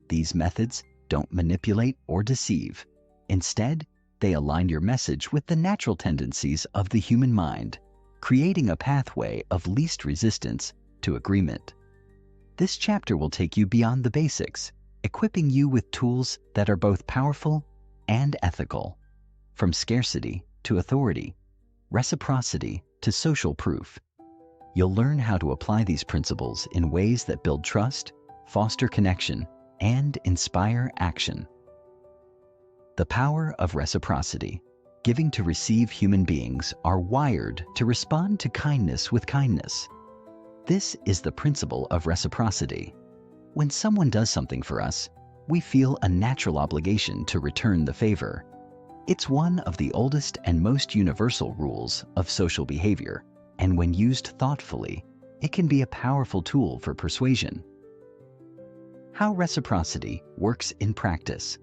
These methods don't manipulate or deceive. Instead, they align your message with the natural tendencies of the human mind, creating a pathway of least resistance to agreement. This chapter will take you beyond the basics, equipping you with tools that are both powerful and ethical. From scarcity to authority, reciprocity to social proof, you'll learn how to apply these principles in ways that build trust, foster connection, and inspire action. The power of reciprocity. Giving to receive. Human beings are wired to respond to kindness with kindness. This is the principle of reciprocity. When someone does something for us, we feel a natural obligation to return the favor. It's one of the oldest and most universal rules of social behavior, and when used thoughtfully, it can be a powerful tool for persuasion. How reciprocity works in practice.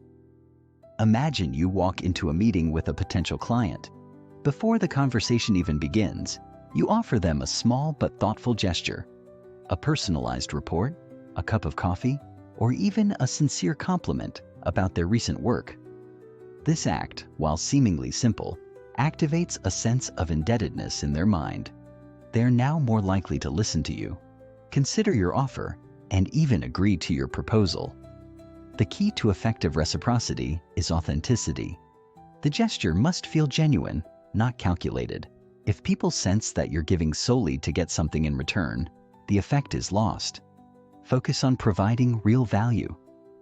Imagine you walk into a meeting with a potential client. Before the conversation even begins, you offer them a small but thoughtful gesture, a personalized report, a cup of coffee, or even a sincere compliment about their recent work. This act, while seemingly simple, activates a sense of indebtedness in their mind. They're now more likely to listen to you, consider your offer, and even agree to your proposal. The key to effective reciprocity is authenticity. The gesture must feel genuine, not calculated. If people sense that you're giving solely to get something in return, the effect is lost. Focus on providing real value,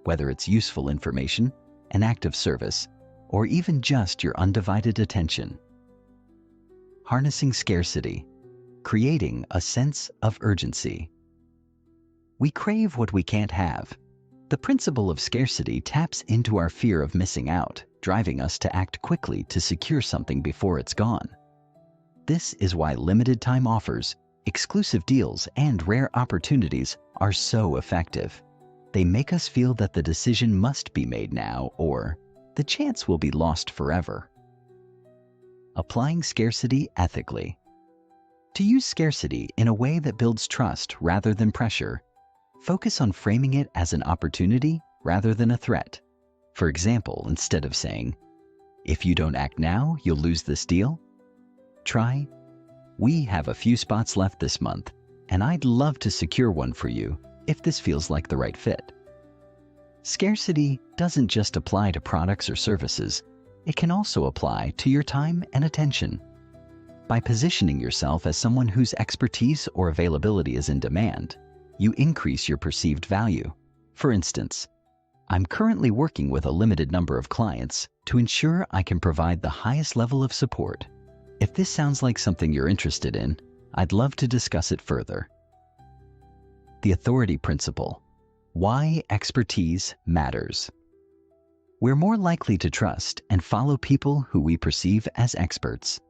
whether it's useful information, an act of service, or even just your undivided attention. Harnessing scarcity. Creating a sense of urgency. We crave what we can't have. The principle of scarcity taps into our fear of missing out, driving us to act quickly to secure something before it's gone. This is why limited time offers, exclusive deals, and rare opportunities are so effective. They make us feel that the decision must be made now, or the chance will be lost forever. Applying scarcity ethically. To use scarcity in a way that builds trust rather than pressure, focus on framing it as an opportunity rather than a threat. For example, instead of saying, "If you don't act now, you'll lose this deal," try, "We have a few spots left this month, and I'd love to secure one for you if this feels like the right fit." Scarcity doesn't just apply to products or services, it can also apply to your time and attention. By positioning yourself as someone whose expertise or availability is in demand, you increase your perceived value. For instance, I'm currently working with a limited number of clients to ensure I can provide the highest level of support. If this sounds like something you're interested in, I'd love to discuss it further. The authority principle. Why expertise matters. We're more likely to trust and follow people who we perceive as experts.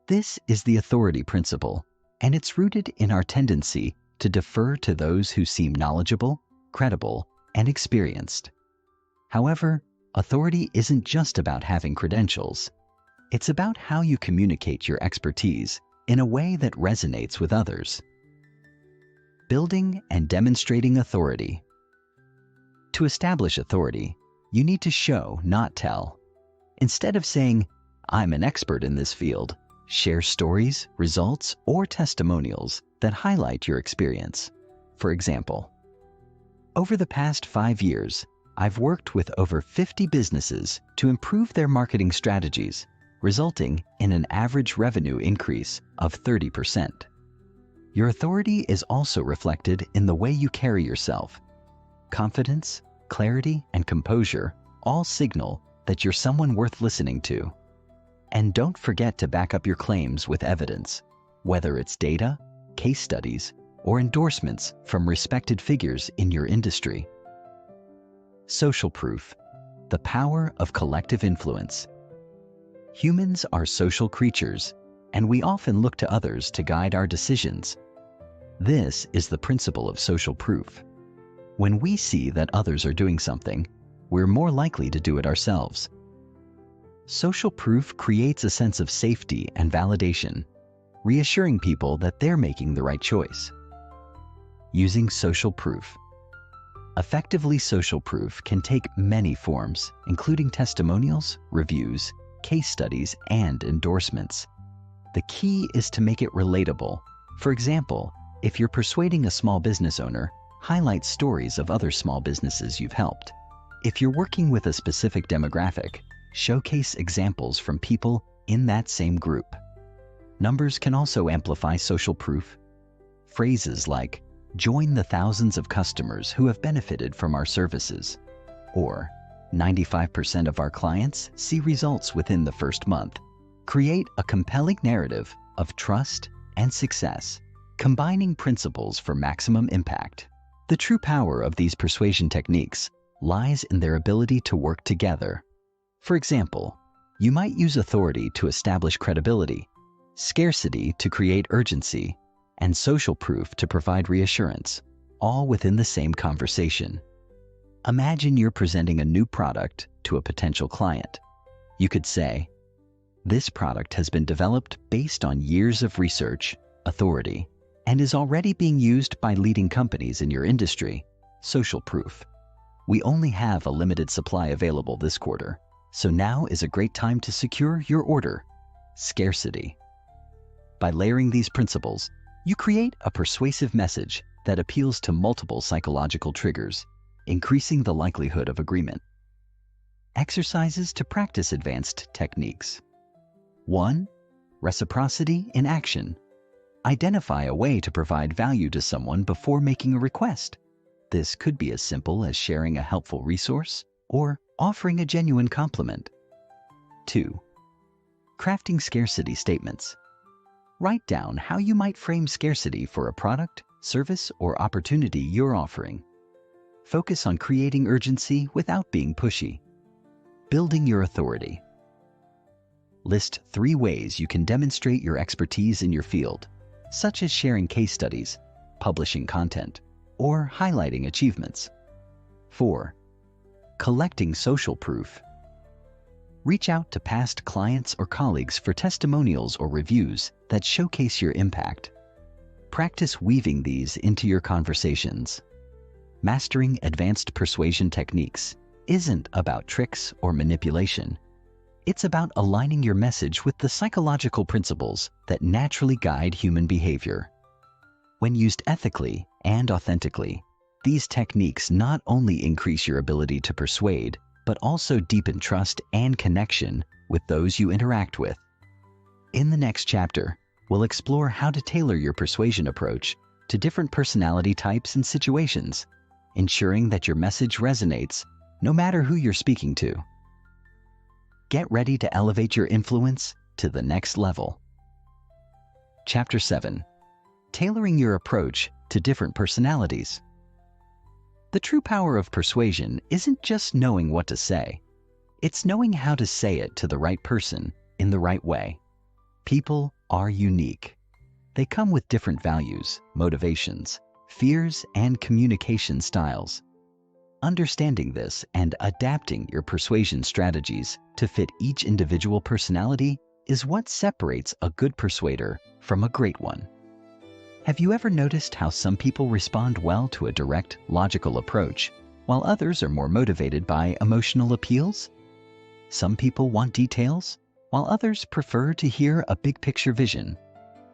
This is the authority principle, and it's rooted in our tendency to defer to those who seem knowledgeable, credible, and experienced. However, authority isn't just about having credentials. It's about how you communicate your expertise in a way that resonates with others. Building and demonstrating authority. To establish authority, you need to show, not tell. Instead of saying, "I'm an expert in this field," share stories, results, or testimonials that highlight your experience. For example, over the past 5 years, I've worked with over 50 businesses to improve their marketing strategies, resulting in an average revenue increase of 30%. Your authority is also reflected in the way you carry yourself. Confidence, clarity, and composure all signal that you're someone worth listening to. And don't forget to back up your claims with evidence, whether it's data, case studies, or endorsements from respected figures in your industry. Social proof. The power of collective influence. Humans are social creatures, and we often look to others to guide our decisions. This is the principle of social proof. When we see that others are doing something, we're more likely to do it ourselves. Social proof creates a sense of safety and validation, reassuring people that they're making the right choice. Using social proof. Effectively, social proof can take many forms, including testimonials, reviews, case studies, and endorsements. The key is to make it relatable. For example, if you're persuading a small business owner, highlight stories of other small businesses you've helped. If you're working with a specific demographic, showcase examples from people in that same group. Numbers can also amplify social proof. Phrases like, "Join the thousands of customers who have benefited from our services," or 95% of our clients see results within the first month, create a compelling narrative of trust and success, combining principles for maximum impact. The true power of these persuasion techniques lies in their ability to work together. For example, you might use authority to establish credibility, scarcity to create urgency, and social proof to provide reassurance, all within the same conversation. Imagine you're presenting a new product to a potential client. You could say, "This product has been developed based on years of research, authority, and is already being used by leading companies in your industry." Social proof. "We only have a limited supply available this quarter, so now is a great time to secure your order." Scarcity. By layering these principles, you create a persuasive message that appeals to multiple psychological triggers, increasing the likelihood of agreement. Exercises to practice advanced techniques. 1. Reciprocity in action. Identify a way to provide value to someone before making a request. This could be as simple as sharing a helpful resource or offering a genuine compliment. 2. Crafting scarcity statements. Write down how you might frame scarcity for a product, service, or opportunity you're offering. Focus on creating urgency without being pushy. Building your authority. List 3 ways you can demonstrate your expertise in your field, such as sharing case studies, publishing content, or highlighting achievements. 4. Collecting social proof. Reach out to past clients or colleagues for testimonials or reviews that showcase your impact. Practice weaving these into your conversations. Mastering advanced persuasion techniques isn't about tricks or manipulation. It's about aligning your message with the psychological principles that naturally guide human behavior. When used ethically and authentically, these techniques not only increase your ability to persuade, but also deepen trust and connection with those you interact with. In the next chapter, we'll explore how to tailor your persuasion approach to different personality types and situations, ensuring that your message resonates no matter who you're speaking to. Get ready to elevate your influence to the next level. Chapter 7. Tailoring your approach to different personalities. The true power of persuasion isn't just knowing what to say. It's knowing how to say it to the right person in the right way. People are unique. They come with different values, motivations, fears, and communication styles. Understanding this and adapting your persuasion strategies to fit each individual personality is what separates a good persuader from a great one. Have you ever noticed how some people respond well to a direct, logical approach, while others are more motivated by emotional appeals? Some people want details, while others prefer to hear a big-picture vision.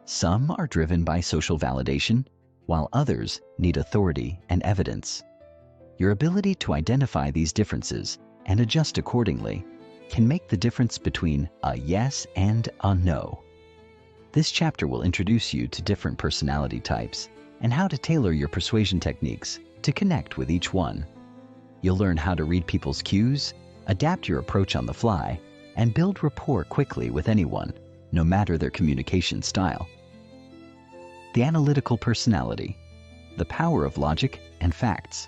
Some are driven by social validation, while others need authority and evidence. Your ability to identify these differences and adjust accordingly can make the difference between a yes and a no. This chapter will introduce you to different personality types and how to tailor your persuasion techniques to connect with each one. You'll learn how to read people's cues, adapt your approach on the fly, and build rapport quickly with anyone, no matter their communication style. The analytical personality, the power of logic and facts.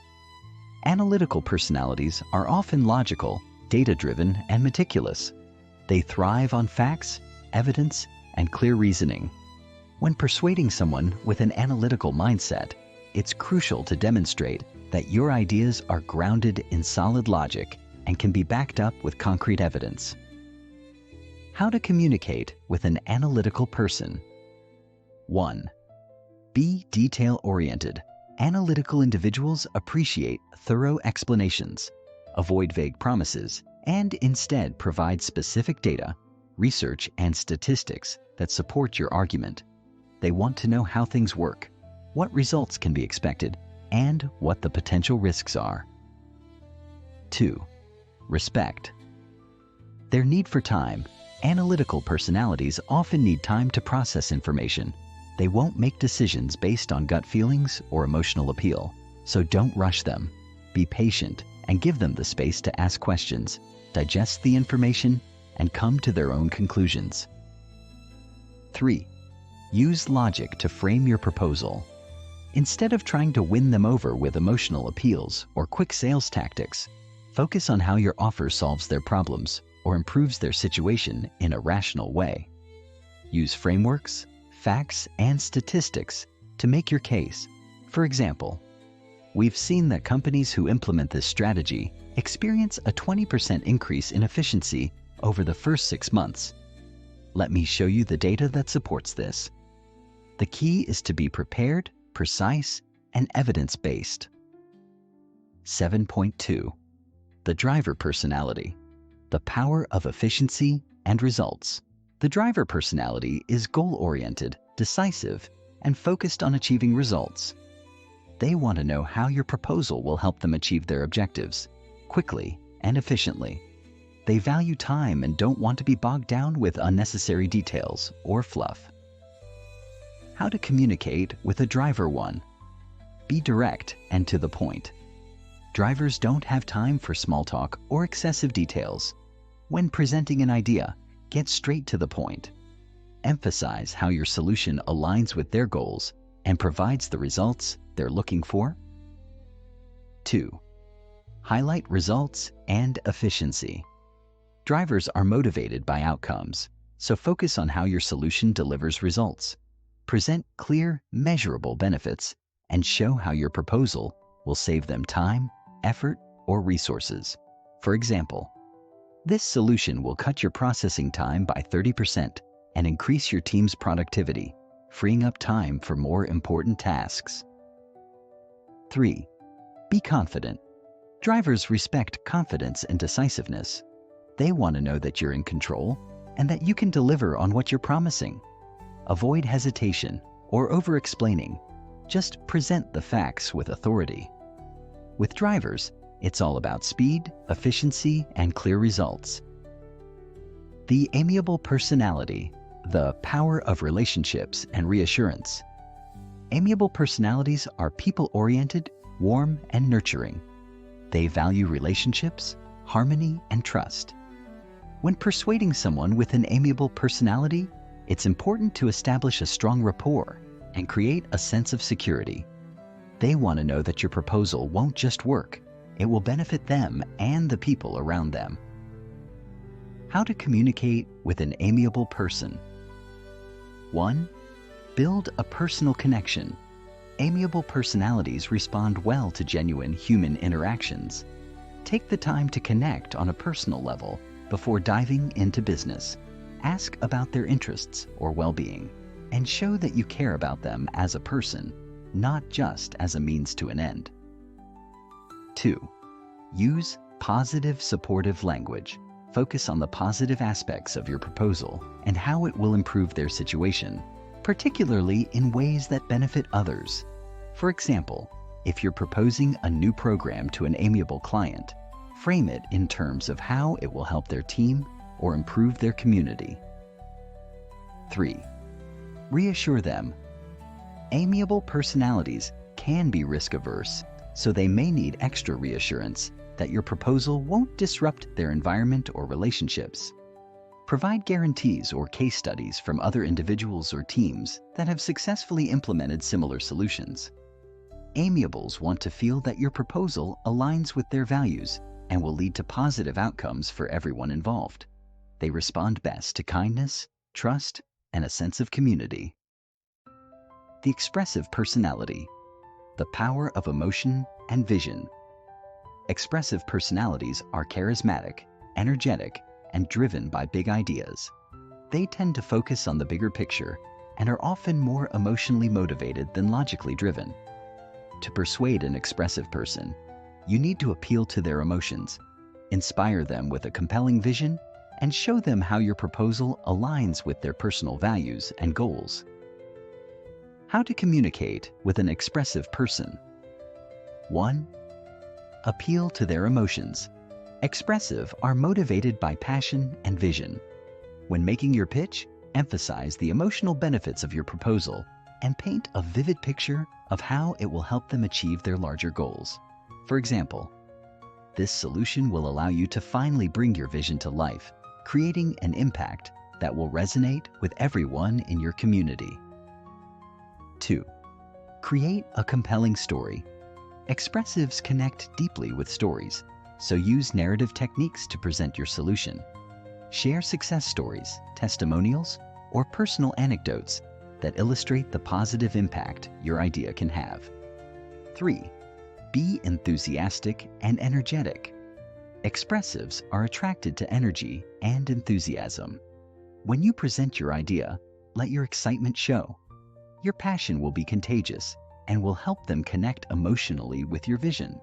Analytical personalities are often logical, data-driven, and meticulous. They thrive on facts, evidence, and clear reasoning. When persuading someone with an analytical mindset, it's crucial to demonstrate that your ideas are grounded in solid logic and can be backed up with concrete evidence. How to communicate with an analytical person. 1. Be detail-oriented. Analytical individuals appreciate thorough explanations, avoid vague promises, and instead provide specific data, research, and statistics that support your argument. They want to know how things work, what results can be expected, and what the potential risks are. 2. Respect. Their need for time. Analytical personalities often need time to process information. They won't make decisions based on gut feelings or emotional appeal, so don't rush them. Be patient and give them the space to ask questions, digest the information, and come to their own conclusions. 3. Use logic to frame your proposal. Instead of trying to win them over with emotional appeals or quick sales tactics, focus on how your offer solves their problems or improves their situation in a rational way. Use frameworks, facts, and statistics to make your case. For example, we've seen that companies who implement this strategy experience a 20% increase in efficiency over the first 6 months. Let me show you the data that supports this. The key is to be prepared, precise, and evidence-based. 7.2. The driver personality. The power of efficiency and results. The driver personality is goal-oriented, decisive, and focused on achieving results. They want to know how your proposal will help them achieve their objectives, quickly and efficiently. They value time and don't want to be bogged down with unnecessary details or fluff. How to communicate with a driver 1. Be direct and to the point. Drivers don't have time for small talk or excessive details. When presenting an idea, get straight to the point. Emphasize how your solution aligns with their goals and provides the results they're looking for. 2. Highlight results and efficiency. Drivers are motivated by outcomes, so focus on how your solution delivers results. Present clear, measurable benefits and show how your proposal will save them time, effort, or resources. For example, this solution will cut your processing time by 30% and increase your team's productivity, freeing up time for more important tasks. 3. Be confident. Drivers respect confidence and decisiveness. They want to know that you're in control and that you can deliver on what you're promising. Avoid hesitation or over-explaining. Just present the facts with authority. With drivers, it's all about speed, efficiency, and clear results. The amiable personality, the power of relationships and reassurance. Amiable personalities are people-oriented, warm, and nurturing. They value relationships, harmony, and trust. When persuading someone with an amiable personality, it's important to establish a strong rapport and create a sense of security. They want to know that your proposal won't just work, it will benefit them and the people around them. How to communicate with an amiable person. 1. Build a personal connection. Amiable personalities respond well to genuine human interactions. Take the time to connect on a personal level before diving into business. Ask about their interests or well-being, and show that you care about them as a person, not just as a means to an end. 2. Use positive, supportive language. Focus on the positive aspects of your proposal and how it will improve their situation, particularly in ways that benefit others. For example, if you're proposing a new program to an amiable client, frame it in terms of how it will help their team or improve their community. 3. Reassure them. Amiable personalities can be risk-averse, so they may need extra reassurance that your proposal won't disrupt their environment or relationships. Provide guarantees or case studies from other individuals or teams that have successfully implemented similar solutions. Amiables want to feel that your proposal aligns with their values and will lead to positive outcomes for everyone involved. They respond best to kindness, trust, and a sense of community. The expressive personality. The power of emotion and vision. Expressive personalities are charismatic, energetic, and driven by big ideas. They tend to focus on the bigger picture and are often more emotionally motivated than logically driven. To persuade an expressive person, you need to appeal to their emotions, inspire them with a compelling vision, and show them how your proposal aligns with their personal values and goals. How to communicate with an expressive person. 1. Appeal to their emotions. Expressive are motivated by passion and vision. When making your pitch, emphasize the emotional benefits of your proposal and paint a vivid picture of how it will help them achieve their larger goals. For example, this solution will allow you to finally bring your vision to life, creating an impact that will resonate with everyone in your community. 2. Create a compelling story. Expressives connect deeply with stories, so use narrative techniques to present your solution. Share success stories, testimonials, or personal anecdotes that illustrate the positive impact your idea can have. 3. Be enthusiastic and energetic. Expressives are attracted to energy and enthusiasm. When you present your idea, let your excitement show. Your passion will be contagious and will help them connect emotionally with your vision.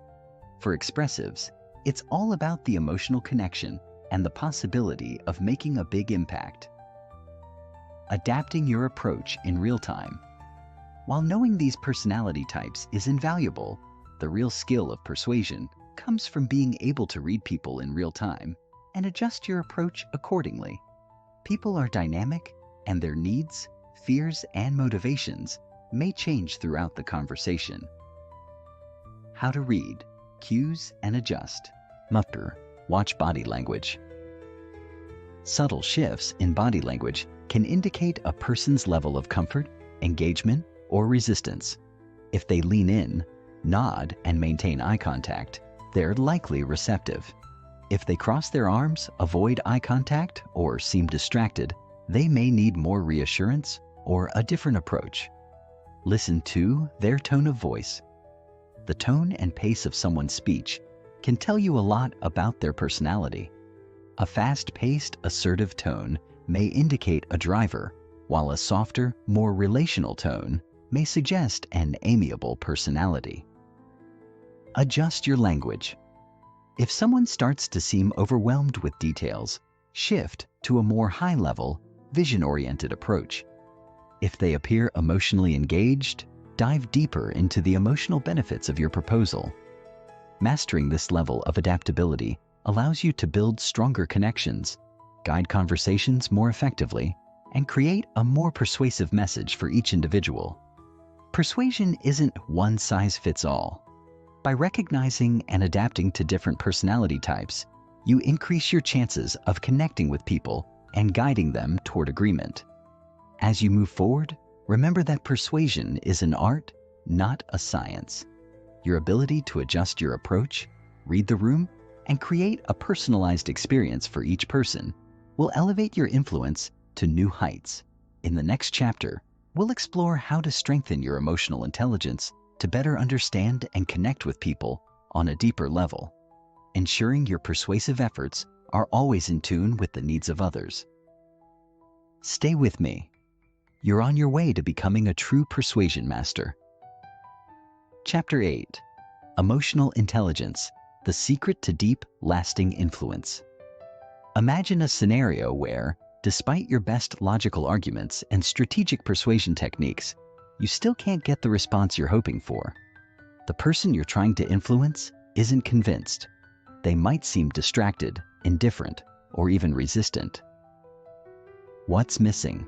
For expressives, it's all about the emotional connection and the possibility of making a big impact. Adapting your approach in real time. While knowing these personality types is invaluable, the real skill of persuasion comes from being able to read people in real time and adjust your approach accordingly. People are dynamic, and their needs, fears, and motivations may change throughout the conversation. How to read, cues, and adjust. Watch body language. Subtle shifts in body language can indicate a person's level of comfort, engagement, or resistance. If they lean in, nod, and maintain eye contact, they're likely receptive. If they cross their arms, avoid eye contact, or seem distracted, they may need more reassurance or a different approach. Listen to their tone of voice. The tone and pace of someone's speech can tell you a lot about their personality. A fast-paced, assertive tone may indicate a driver, while a softer, more relational tone may suggest an amiable personality. Adjust your language. If someone starts to seem overwhelmed with details, shift to a more high-level, vision-oriented approach. If they appear emotionally engaged, dive deeper into the emotional benefits of your proposal. Mastering this level of adaptability allows you to build stronger connections, guide conversations more effectively, and create a more persuasive message for each individual. Persuasion isn't one size fits all. By recognizing and adapting to different personality types, you increase your chances of connecting with people and guiding them toward agreement. As you move forward, remember that persuasion is an art, not a science. Your ability to adjust your approach, read the room, and create a personalized experience for each person will elevate your influence to new heights. In the next chapter, we'll explore how to strengthen your emotional intelligence to better understand and connect with people on a deeper level, ensuring your persuasive efforts are always in tune with the needs of others. Stay with me. You're on your way to becoming a true persuasion master. Chapter 8. Emotional Intelligence, the Secret to Deep, Lasting Influence. Imagine a scenario where, despite your best logical arguments and strategic persuasion techniques, you still can't get the response you're hoping for. The person you're trying to influence isn't convinced. They might seem distracted, indifferent, or even resistant. What's missing?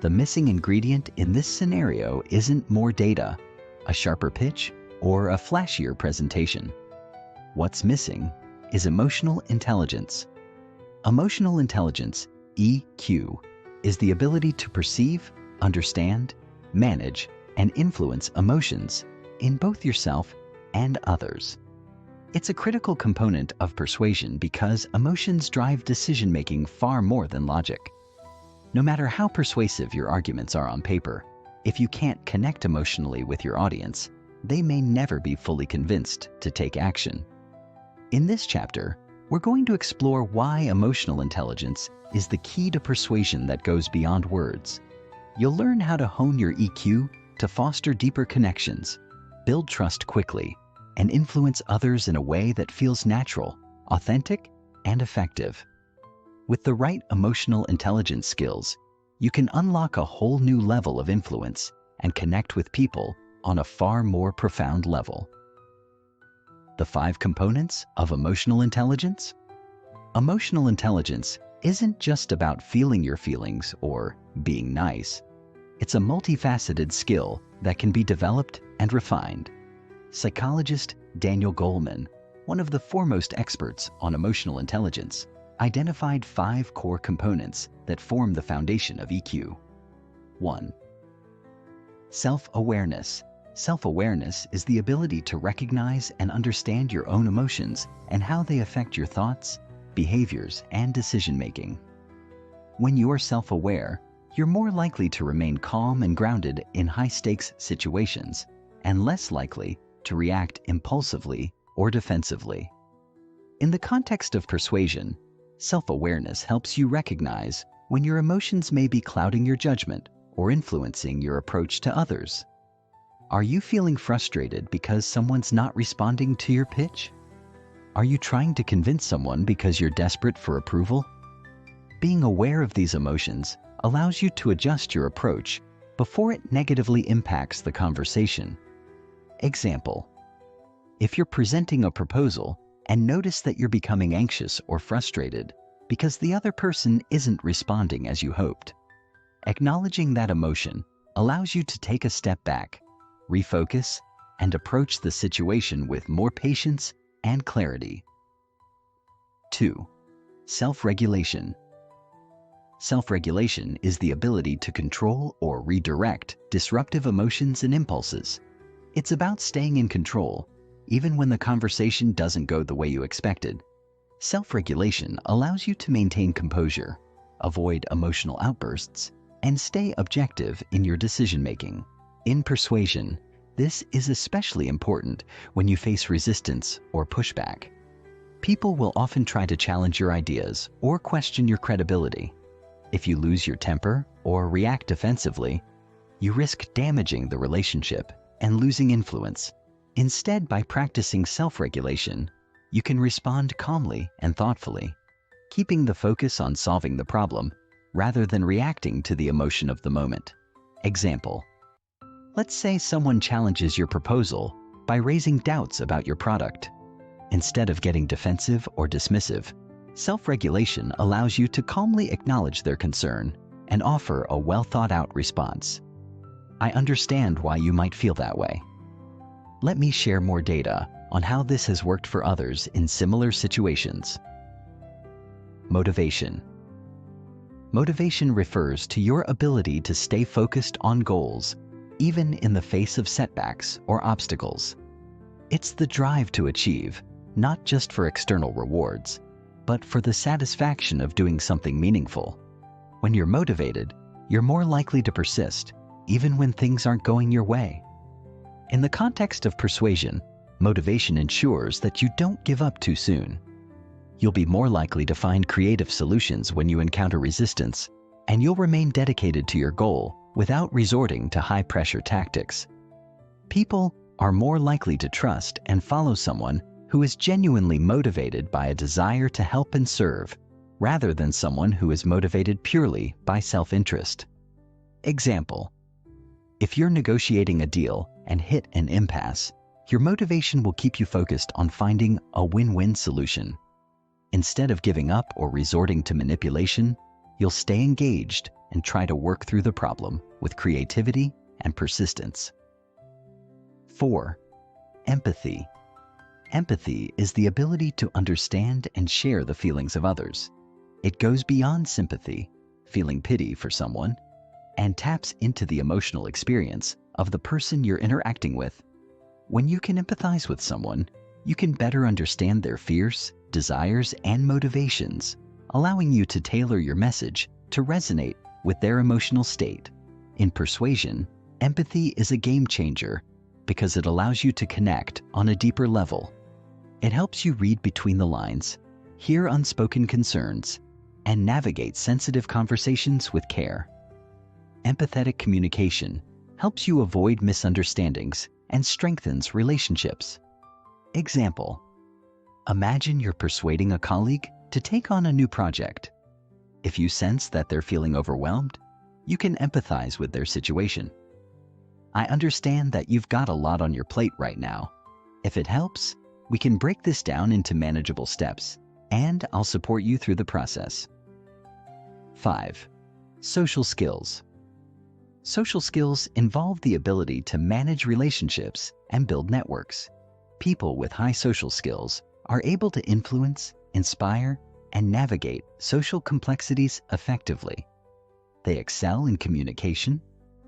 The missing ingredient in this scenario isn't more data, a sharper pitch, or a flashier presentation. What's missing is emotional intelligence. Emotional intelligence, EQ, is the ability to perceive, understand, manage, and influence emotions in both yourself and others. It's a critical component of persuasion because emotions drive decision-making far more than logic. No matter how persuasive your arguments are on paper, if you can't connect emotionally with your audience, they may never be fully convinced to take action. In this chapter, we're going to explore why emotional intelligence is the key to persuasion that goes beyond words. You'll learn how to hone your EQ to foster deeper connections, build trust quickly, and influence others in a way that feels natural, authentic, and effective. With the right emotional intelligence skills, you can unlock a whole new level of influence and connect with people on a far more profound level. The 5 components of emotional intelligence? Emotional intelligence isn't just about feeling your feelings or being nice. It's a multifaceted skill that can be developed and refined. Psychologist Daniel Goleman, one of the foremost experts on emotional intelligence, identified 5 core components that form the foundation of EQ. 1. Self-awareness. Self-awareness is the ability to recognize and understand your own emotions and how they affect your thoughts, behaviors, and decision-making. When you are self-aware, you're more likely to remain calm and grounded in high-stakes situations and less likely to react impulsively or defensively. In the context of persuasion, self-awareness helps you recognize when your emotions may be clouding your judgment or influencing your approach to others. Are you feeling frustrated because someone's not responding to your pitch? Are you trying to convince someone because you're desperate for approval? Being aware of these emotions allows you to adjust your approach before it negatively impacts the conversation. Example: if you're presenting a proposal and notice that you're becoming anxious or frustrated because the other person isn't responding as you hoped, acknowledging that emotion allows you to take a step back, refocus, and approach the situation with more patience and clarity. 2. Self-regulation. Self-regulation is the ability to control or redirect disruptive emotions and impulses. It's about staying in control, even when the conversation doesn't go the way you expected. Self-regulation allows you to maintain composure, avoid emotional outbursts, and stay objective in your decision-making. In persuasion, this is especially important when you face resistance or pushback. People will often try to challenge your ideas or question your credibility. If you lose your temper or react defensively, you risk damaging the relationship and losing influence. Instead, by practicing self-regulation, you can respond calmly and thoughtfully, keeping the focus on solving the problem rather than reacting to the emotion of the moment. Example: let's say someone challenges your proposal by raising doubts about your product. Instead of getting defensive or dismissive, self-regulation allows you to calmly acknowledge their concern and offer a well-thought-out response. I understand why you might feel that way. Let me share more data on how this has worked for others in similar situations. Motivation. Motivation refers to your ability to stay focused on goals, even in the face of setbacks or obstacles. It's the drive to achieve, not just for external rewards, but for the satisfaction of doing something meaningful. When you're motivated, you're more likely to persist, even when things aren't going your way. In the context of persuasion, motivation ensures that you don't give up too soon. You'll be more likely to find creative solutions when you encounter resistance, and you'll remain dedicated to your goal without resorting to high-pressure tactics. People are more likely to trust and follow someone who is genuinely motivated by a desire to help and serve, rather than someone who is motivated purely by self-interest. Example: if you're negotiating a deal and hit an impasse, your motivation will keep you focused on finding a win-win solution. Instead of giving up or resorting to manipulation, you'll stay engaged and try to work through the problem with creativity and persistence. 4. Empathy. Empathy is the ability to understand and share the feelings of others. It goes beyond sympathy, feeling pity for someone, and taps into the emotional experience of the person you're interacting with. When you can empathize with someone, you can better understand their fears, desires, and motivations, allowing you to tailor your message to resonate with their emotional state. In persuasion, empathy is a game changer because it allows you to connect on a deeper level. It helps you read between the lines, hear unspoken concerns, and navigate sensitive conversations with care. Empathetic communication helps you avoid misunderstandings and strengthens relationships. Example: imagine you're persuading a colleague to take on a new project. If you sense that they're feeling overwhelmed, you can empathize with their situation. I understand that you've got a lot on your plate right now. If it helps, we can break this down into manageable steps, and I'll support you through the process. 5. Social skills. Social skills involve the ability to manage relationships and build networks. People with high social skills are able to influence, inspire, and navigate social complexities effectively. They excel in communication,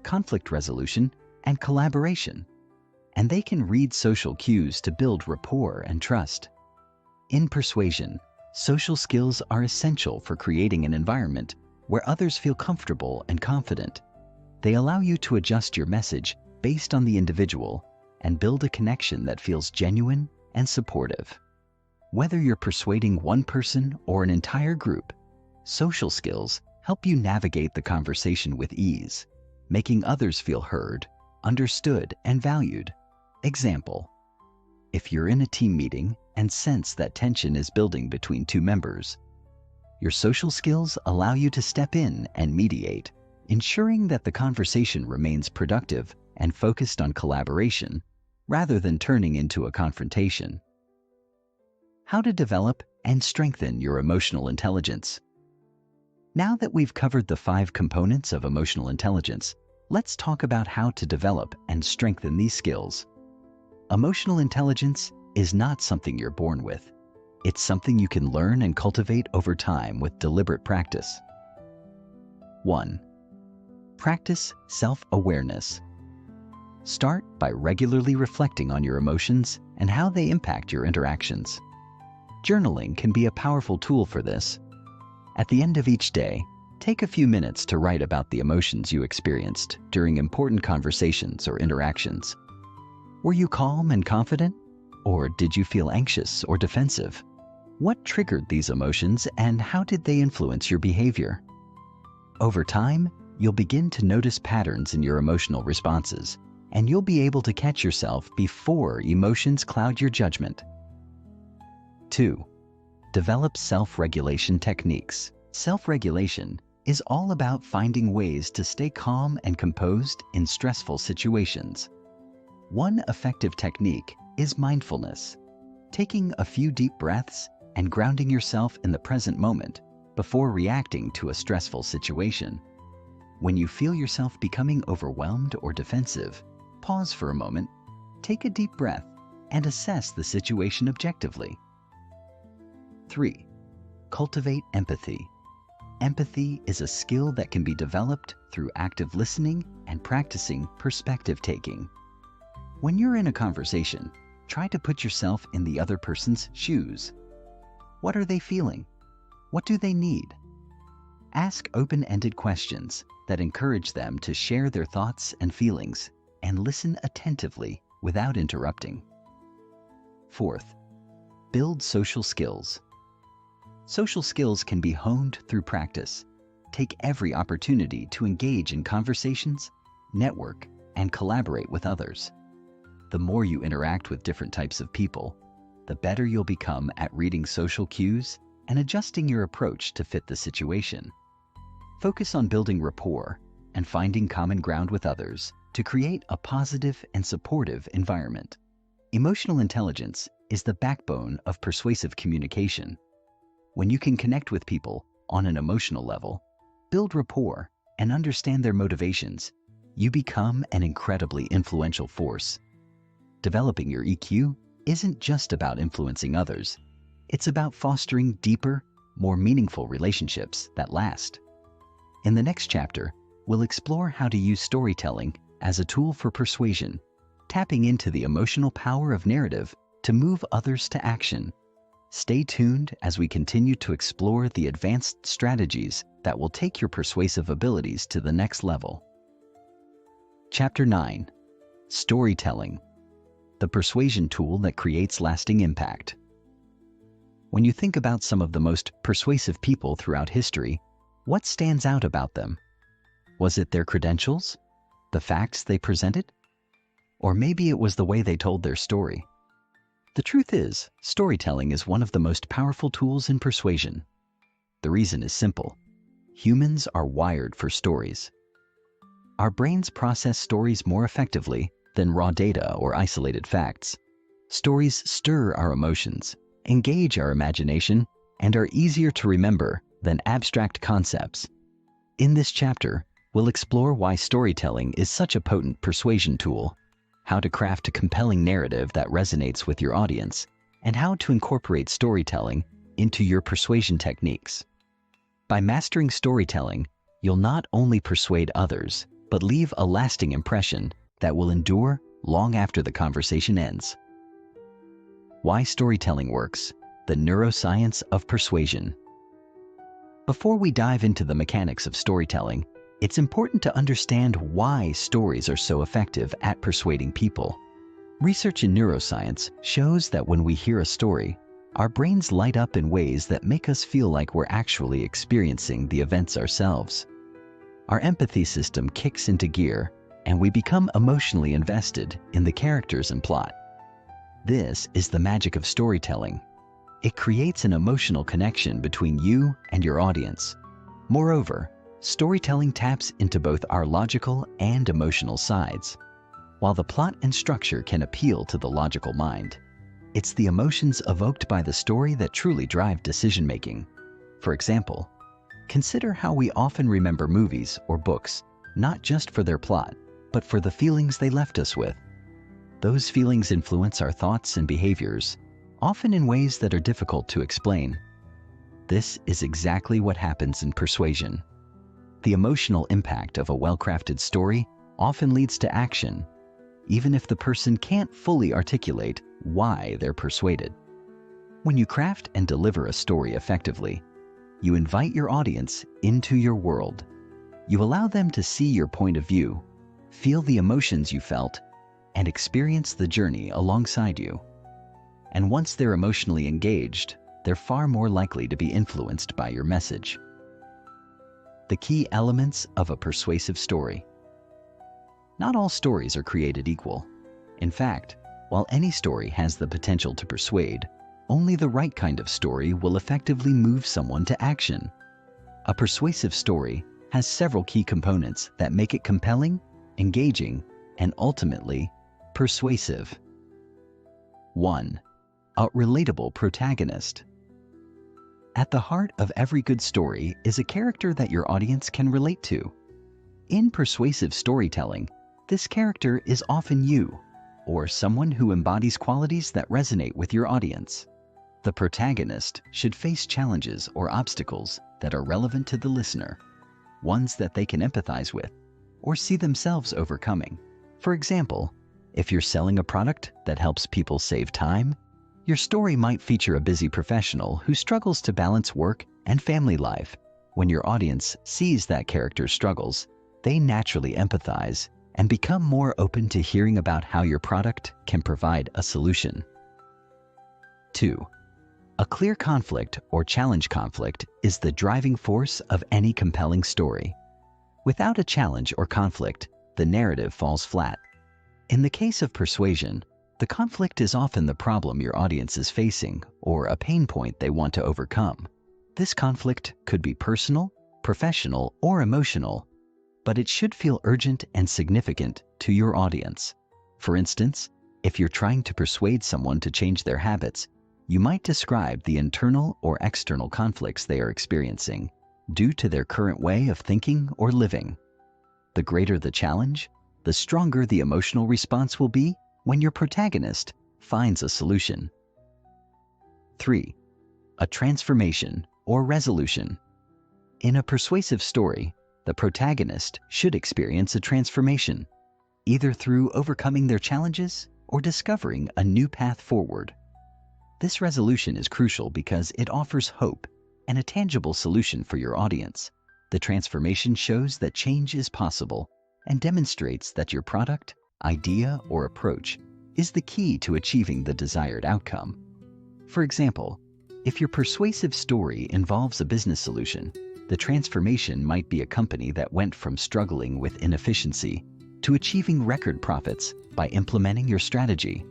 conflict resolution, and collaboration, and they can read social cues to build rapport and trust. In persuasion, social skills are essential for creating an environment where others feel comfortable and confident. They allow you to adjust your message based on the individual and build a connection that feels genuine and supportive. Whether you're persuading one person or an entire group, social skills help you navigate the conversation with ease, making others feel heard, understood, and valued. Example: if you're in a team meeting and sense that tension is building between two members, your social skills allow you to step in and mediate, ensuring that the conversation remains productive and focused on collaboration rather than turning into a confrontation. How to develop and strengthen your emotional intelligence. Now that we've covered the 5 components of emotional intelligence, let's talk about how to develop and strengthen these skills. Emotional intelligence is not something you're born with. It's something you can learn and cultivate over time with deliberate practice. 1. Practice self-awareness. Start by regularly reflecting on your emotions and how they impact your interactions. Journaling can be a powerful tool for this. At the end of each day, take a few minutes to write about the emotions you experienced during important conversations or interactions. Were you calm and confident? Or did you feel anxious or defensive? What triggered these emotions and how did they influence your behavior? Over time, you'll begin to notice patterns in your emotional responses, and you'll be able to catch yourself before emotions cloud your judgment. 2. Develop self-regulation techniques. Self-regulation is all about finding ways to stay calm and composed in stressful situations. One effective technique is mindfulness, taking a few deep breaths and grounding yourself in the present moment before reacting to a stressful situation. When you feel yourself becoming overwhelmed or defensive, pause for a moment, take a deep breath, and assess the situation objectively. 3. Cultivate empathy. Empathy is a skill that can be developed through active listening and practicing perspective taking. When you're in a conversation, try to put yourself in the other person's shoes. What are they feeling? What do they need? Ask open-ended questions that encourage them to share their thoughts and feelings, and listen attentively without interrupting. 4th, build social skills. Social skills can be honed through practice. Take every opportunity to engage in conversations, network, and collaborate with others. The more you interact with different types of people, the better you'll become at reading social cues and adjusting your approach to fit the situation. Focus on building rapport and finding common ground with others to create a positive and supportive environment. Emotional intelligence is the backbone of persuasive communication. When you can connect with people on an emotional level, build rapport, and understand their motivations, you become an incredibly influential force. Developing your EQ isn't just about influencing others. It's about fostering deeper, more meaningful relationships that last. In the next chapter, we'll explore how to use storytelling as a tool for persuasion, tapping into the emotional power of narrative to move others to action. Stay tuned as we continue to explore the advanced strategies that will take your persuasive abilities to the next level. Chapter 9. Storytelling, the persuasion tool that creates lasting impact. When you think about some of the most persuasive people throughout history, what stands out about them? Was it their credentials? The facts they presented? Or maybe it was the way they told their story? The truth is, storytelling is one of the most powerful tools in persuasion. The reason is simple. Humans are wired for stories. Our brains process stories more effectively than raw data or isolated facts. Stories stir our emotions, engage our imagination, and are easier to remember than abstract concepts. In this chapter, we'll explore why storytelling is such a potent persuasion tool, how to craft a compelling narrative that resonates with your audience, and how to incorporate storytelling into your persuasion techniques. By mastering storytelling, you'll not only persuade others, but leave a lasting impression that will endure long after the conversation ends. Why storytelling works, the neuroscience of persuasion. Before we dive into the mechanics of storytelling, it's important to understand why stories are so effective at persuading people. Research in neuroscience shows that when we hear a story, our brains light up in ways that make us feel like we're actually experiencing the events ourselves. Our empathy system kicks into gear, and we become emotionally invested in the characters and plot. This is the magic of storytelling. It creates an emotional connection between you and your audience. Moreover, storytelling taps into both our logical and emotional sides. While the plot and structure can appeal to the logical mind, it's the emotions evoked by the story that truly drive decision-making. For example, consider how we often remember movies or books, not just for their plot, but for the feelings they left us with. Those feelings influence our thoughts and behaviors, often in ways that are difficult to explain. This is exactly what happens in persuasion. The emotional impact of a well-crafted story often leads to action, even if the person can't fully articulate why they're persuaded. When you craft and deliver a story effectively, you invite your audience into your world. You allow them to see your point of view, feel the emotions you felt, and experience the journey alongside you. And once they're emotionally engaged, they're far more likely to be influenced by your message. The key elements of a persuasive story. Not all stories are created equal. In fact, while any story has the potential to persuade, only the right kind of story will effectively move someone to action. A persuasive story has several key components that make it compelling, engaging, and ultimately persuasive. 1. A relatable protagonist. At the heart of every good story is a character that your audience can relate to. In persuasive storytelling, this character is often you, or someone who embodies qualities that resonate with your audience. The protagonist should face challenges or obstacles that are relevant to the listener, ones that they can empathize with or see themselves overcoming. For example, if you're selling a product that helps people save time, your story might feature a busy professional who struggles to balance work and family life. When your audience sees that character's struggles, they naturally empathize and become more open to hearing about how your product can provide a solution. 2. A clear conflict or challenge conflict is the driving force of any compelling story. Without a challenge or conflict, the narrative falls flat. In the case of Persuasion, the conflict is often the problem your audience is facing or a pain point they want to overcome. This conflict could be personal, professional, or emotional, but it should feel urgent and significant to your audience. For instance, if you're trying to persuade someone to change their habits, you might describe the internal or external conflicts they are experiencing due to their current way of thinking or living. The greater the challenge, the stronger the emotional response will be when your protagonist finds a solution. 3. A transformation or resolution. In a persuasive story, the protagonist should experience a transformation, either through overcoming their challenges or discovering a new path forward. This resolution is crucial because it offers hope and a tangible solution for your audience. The transformation shows that change is possible and demonstrates that your product, idea, or approach is the key to achieving the desired outcome. For example, if your persuasive story involves a business solution, the transformation might be a company that went from struggling with inefficiency to achieving record profits by implementing your strategy.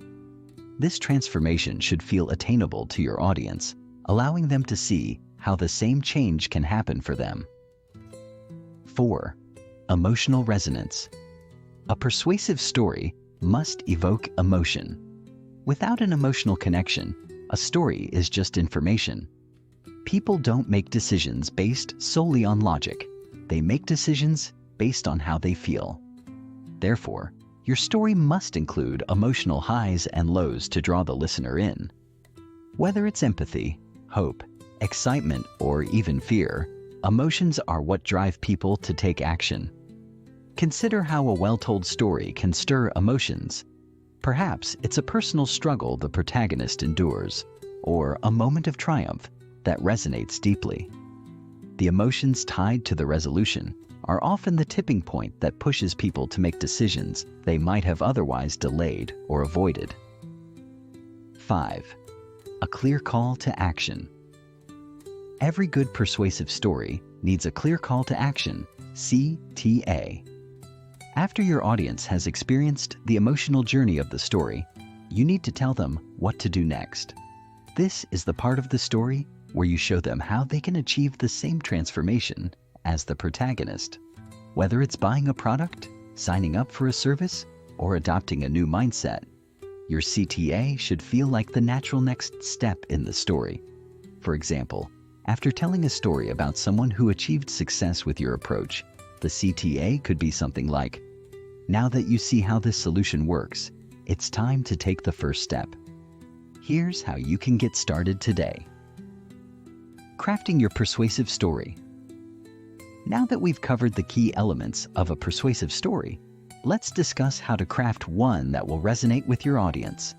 This transformation should feel attainable to your audience, allowing them to see how the same change can happen for them. 4. Emotional resonance. A persuasive story must evoke emotion. Without an emotional connection, a story is just information. People don't make decisions based solely on logic. They make decisions based on how they feel. Therefore, your story must include emotional highs and lows to draw the listener in. Whether it's empathy, hope, excitement, or even fear, emotions are what drive people to take action. Consider how a well-told story can stir emotions. Perhaps it's a personal struggle the protagonist endures, or a moment of triumph that resonates deeply. The emotions tied to the resolution are often the tipping point that pushes people to make decisions they might have otherwise delayed or avoided. 5. A clear call to action. Every good persuasive story needs a clear call to action, CTA. After your audience has experienced the emotional journey of the story, you need to tell them what to do next. This is the part of the story where you show them how they can achieve the same transformation as the protagonist. Whether it's buying a product, signing up for a service, or adopting a new mindset, your CTA should feel like the natural next step in the story. For example, after telling a story about someone who achieved success with your approach, the CTA could be something like, "Now that you see how this solution works, it's time to take the first step. Here's how you can get started today." Crafting your persuasive story. Now that we've covered the key elements of a persuasive story, let's discuss how to craft one that will resonate with your audience.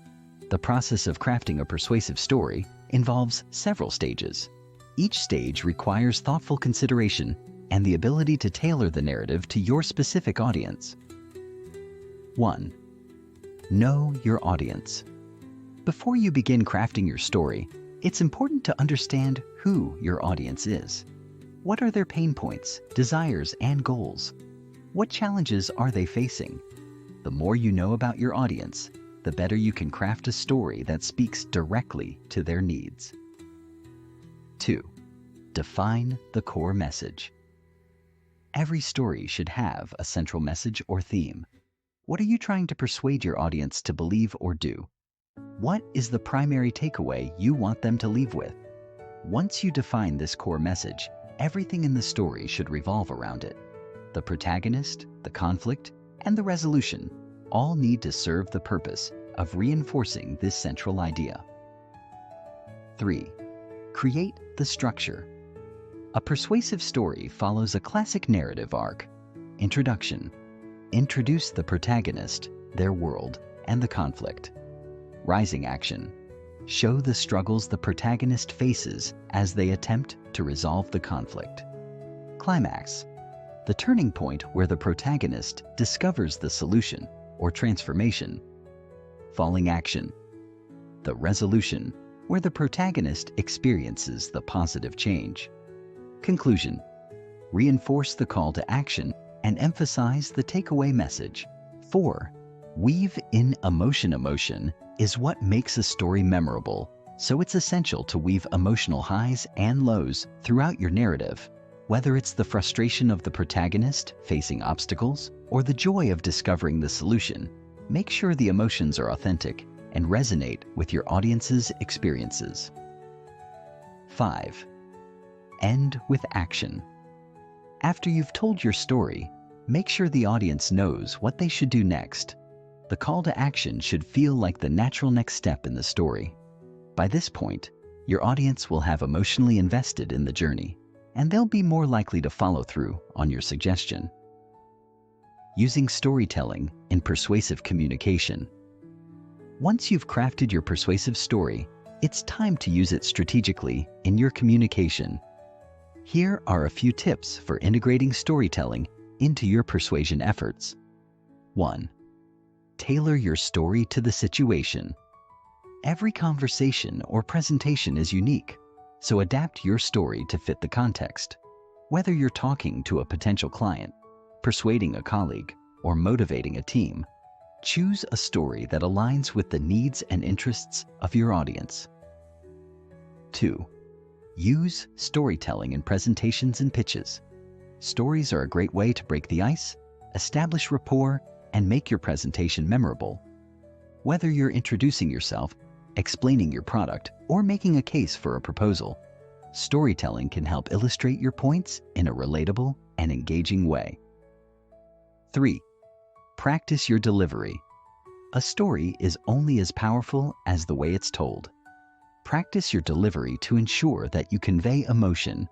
The process of crafting a persuasive story involves several stages. Each stage requires thoughtful consideration and the ability to tailor the narrative to your specific audience. 1. Know your audience. Before you begin crafting your story, it's important to understand who your audience is. What are their pain points, desires, and goals? What challenges are they facing? The more you know about your audience, the better you can craft a story that speaks directly to their needs. 2. Define the core message. Every story should have a central message or theme. What are you trying to persuade your audience to believe or do? What is the primary takeaway you want them to leave with? Once you define this core message, everything in the story should revolve around it. the protagonist, the conflict, and the resolution all need to serve the purpose of reinforcing this central idea. 3. Create the structure. A persuasive story follows a classic narrative arc. Introduction. Introduce the protagonist, their world, and the conflict. Rising action. Show the struggles the protagonist faces as they attempt to resolve the conflict. Climax. The turning point where the protagonist discovers the solution or transformation. Falling action. The resolution, where the protagonist experiences the positive change. Conclusion. Reinforce the call to action and emphasize the takeaway message. 4. Weave in emotion. Emotion is what makes a story memorable, so it's essential to weave emotional highs and lows throughout your narrative. Whether it's the frustration of the protagonist facing obstacles or the joy of discovering the solution, make sure the emotions are authentic and resonate with your audience's experiences. 5. End with action. After you've told your story, make sure the audience knows what they should do next. The call to action should feel like the natural next step in the story. By this point, your audience will have emotionally invested in the journey, and they'll be more likely to follow through on your suggestion. Using storytelling in persuasive communication. Once you've crafted your persuasive story, it's time to use it strategically in your communication. Here are a few tips for integrating storytelling into your persuasion efforts. 1. Tailor your story to the situation. Every conversation or presentation is unique, so adapt your story to fit the context. Whether you're talking to a potential client, persuading a colleague, or motivating a team, choose a story that aligns with the needs and interests of your audience. 2. Use storytelling in presentations and pitches. Stories are a great way to break the ice, establish rapport, and make your presentation memorable. Whether you're introducing yourself, explaining your product, or making a case for a proposal, storytelling can help illustrate your points in a relatable and engaging way. 3. Practice your delivery. A story is only as powerful as the way it's told. Practice your delivery to ensure that you convey emotion,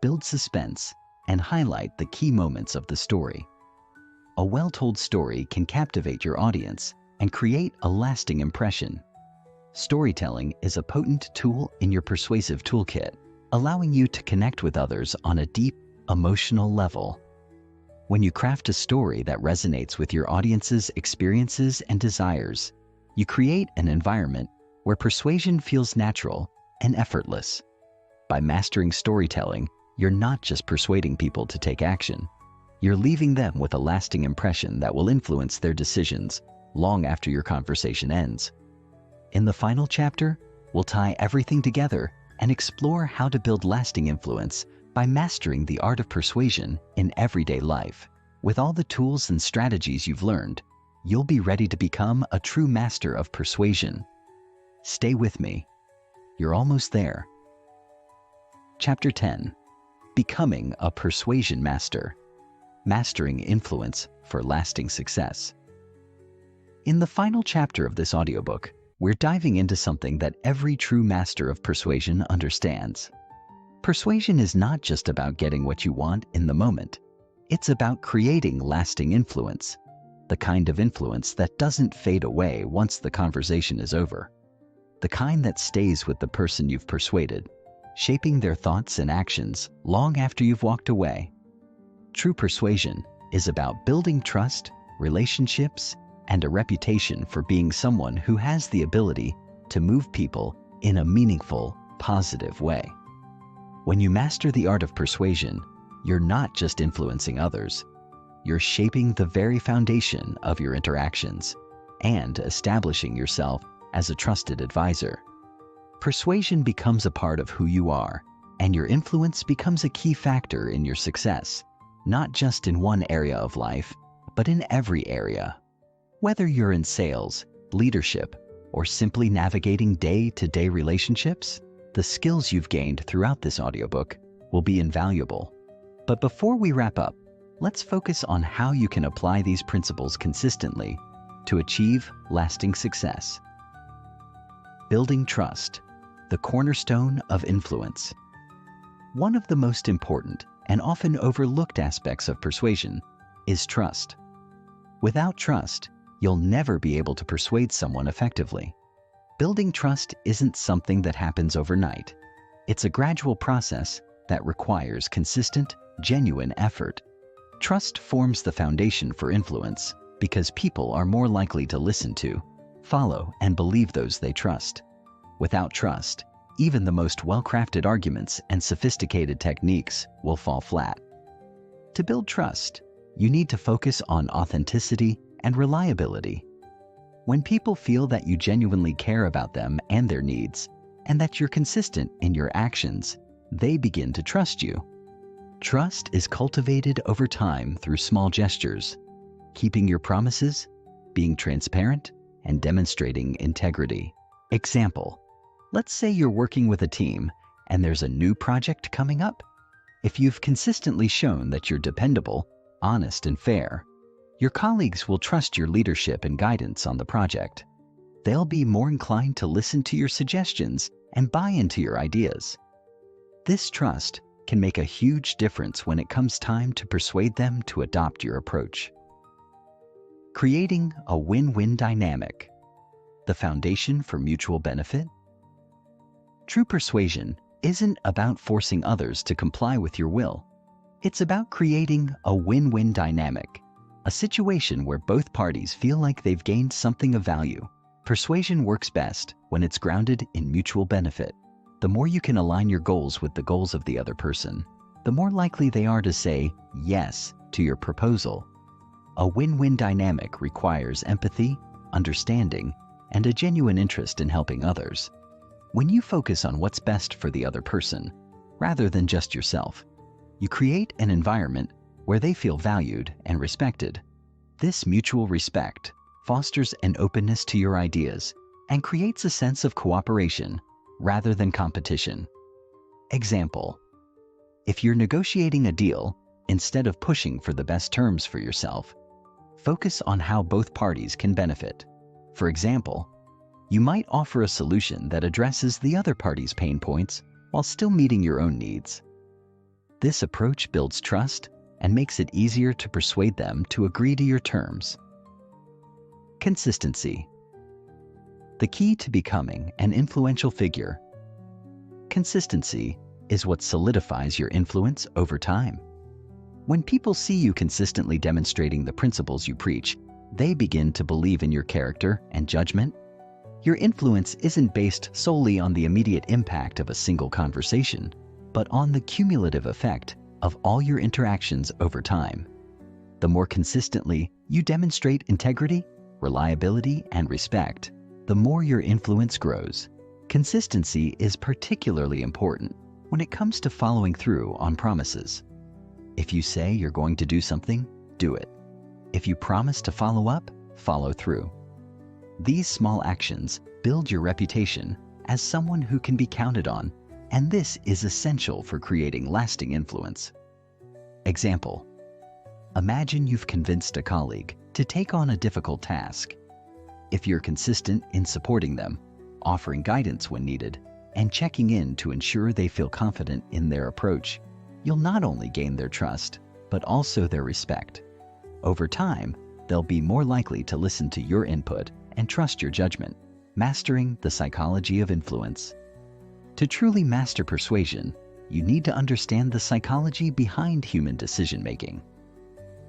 build suspense, and highlight the key moments of the story. A well-told story can captivate your audience and create a lasting impression. Storytelling is a potent tool in your persuasive toolkit, allowing you to connect with others on a deep, emotional level. When you craft a story that resonates with your audience's experiences and desires, you create an environment where persuasion feels natural and effortless. By mastering storytelling, you're not just persuading people to take action. You're leaving them with a lasting impression that will influence their decisions long after your conversation ends. In the final chapter, we'll tie everything together and explore how to build lasting influence by mastering the art of persuasion in everyday life. With all the tools and strategies you've learned, you'll be ready to become a true master of persuasion. Stay with me. You're almost there. Chapter 10. Becoming a Persuasion Master. Mastering Influence for Lasting Success. In the final chapter of this audiobook, we're diving into something that every true master of persuasion understands. Persuasion is not just about getting what you want in the moment. It's about creating lasting influence, the kind of influence that doesn't fade away once the conversation is over. The kind that stays with the person you've persuaded, shaping their thoughts and actions long after you've walked away. True persuasion is about building trust, relationships, and a reputation for being someone who has the ability to move people in a meaningful, positive way. When you master the art of persuasion, you're not just influencing others, you're shaping the very foundation of your interactions and establishing yourself as a trusted advisor. Persuasion becomes a part of who you are, and your influence becomes a key factor in your success, not just in one area of life, but in every area. Whether you're in sales, leadership, or simply navigating day-to-day relationships, the skills you've gained throughout this audiobook will be invaluable. But before we wrap up, Let's focus on how you can apply these principles consistently to achieve lasting success. Building trust, the cornerstone of influence. One of the most important and often overlooked aspects of persuasion is trust. Without trust, you'll never be able to persuade someone effectively. Building trust isn't something that happens overnight. It's a gradual process that requires consistent, genuine effort. Trust forms the foundation for influence because people are more likely to listen to, follow, and believe those they trust. Without trust, even the most well-crafted arguments and sophisticated techniques will fall flat. To build trust, you need to focus on authenticity and reliability. When people feel that you genuinely care about them and their needs, and that you're consistent in your actions, they begin to trust you. Trust is cultivated over time through small gestures, keeping your promises, being transparent, and demonstrating integrity. Example: let's say you're working with a team and there's a new project coming up. If you've consistently shown that you're dependable, honest, and fair, your colleagues will trust your leadership and guidance on the project. They'll be more inclined to listen to your suggestions and buy into your ideas. This trust can make a huge difference when it comes time to persuade them to adopt your approach. Creating a win-win dynamic, the foundation for mutual benefit. True persuasion isn't about forcing others to comply with your will. It's about creating a win-win dynamic, a situation where both parties feel like they've gained something of value. Persuasion works best when it's grounded in mutual benefit. The more you can align your goals with the goals of the other person, the more likely they are to say yes to your proposal. A win-win dynamic requires empathy, understanding, and a genuine interest in helping others. When you focus on what's best for the other person, rather than just yourself, you create an environment where they feel valued and respected. This mutual respect fosters an openness to your ideas and creates a sense of cooperation rather than competition. Example: if you're negotiating a deal, instead of pushing for the best terms for yourself, focus on how both parties can benefit. For example, you might offer a solution that addresses the other party's pain points while still meeting your own needs. This approach builds trust and makes it easier to persuade them to agree to your terms. Consistency, the key to becoming an influential figure. Consistency is what solidifies your influence over time. When people see you consistently demonstrating the principles you preach, they begin to believe in your character and judgment. Your influence isn't based solely on the immediate impact of a single conversation, but on the cumulative effect of all your interactions over time. The more consistently you demonstrate integrity, reliability, and respect, the more your influence grows. Consistency is particularly important when it comes to following through on promises. If you say you're going to do something, do it. If you promise to follow up, follow through. These small actions build your reputation as someone who can be counted on, and this is essential for creating lasting influence. Example: imagine you've convinced a colleague to take on a difficult task. If you're consistent in supporting them, offering guidance when needed, and checking in to ensure they feel confident in their approach, you'll not only gain their trust, but also their respect. Over time, they'll be more likely to listen to your input and trust your judgment. Mastering the psychology of influence. To truly master persuasion, you need to understand the psychology behind human decision-making.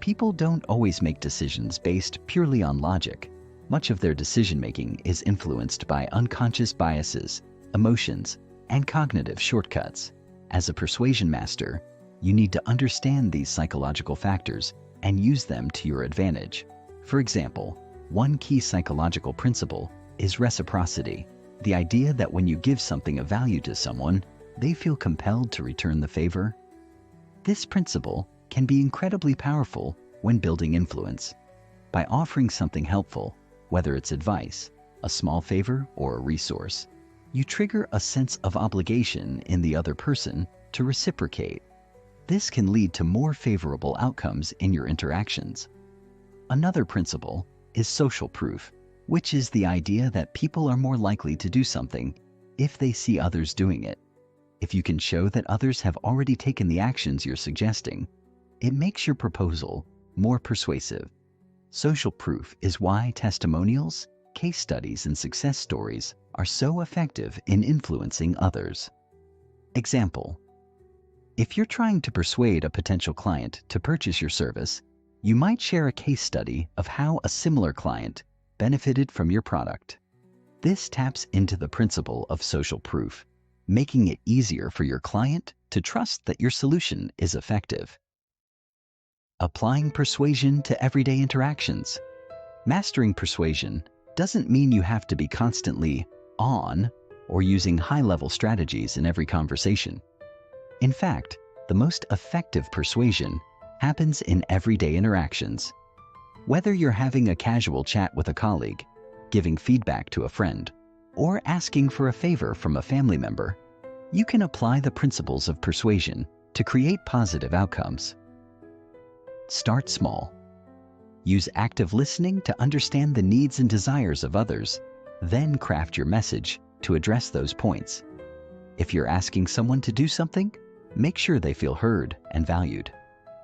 People don't always make decisions based purely on logic. Much of their decision-making is influenced by unconscious biases, emotions, and cognitive shortcuts. As a persuasion master, you need to understand these psychological factors and use them to your advantage. For example, one key psychological principle is reciprocity, the idea that when you give something of value to someone, they feel compelled to return the favor. This principle can be incredibly powerful when building influence. By offering something helpful, whether it's advice, a small favor, or a resource, you trigger a sense of obligation in the other person to reciprocate. This can lead to more favorable outcomes in your interactions. Another principle is social proof, which is the idea that people are more likely to do something if they see others doing it. If you can show that others have already taken the actions you're suggesting, it makes your proposal more persuasive. Social proof is why testimonials, case studies, and success stories are so effective in influencing others. Example: if you're trying to persuade a potential client to purchase your service, you might share a case study of how a similar client benefited from your product. This taps into the principle of social proof, making it easier for your client to trust that your solution is effective. Applying persuasion to everyday interactions. Mastering persuasion doesn't mean you have to be constantly on or using high-level strategies in every conversation. In fact, the most effective persuasion happens in everyday interactions. Whether you're having a casual chat with a colleague, giving feedback to a friend, or asking for a favor from a family member, you can apply the principles of persuasion to create positive outcomes. Start small. Use active listening to understand the needs and desires of others, then craft your message to address those points. If you're asking someone to do something, make sure they feel heard and valued.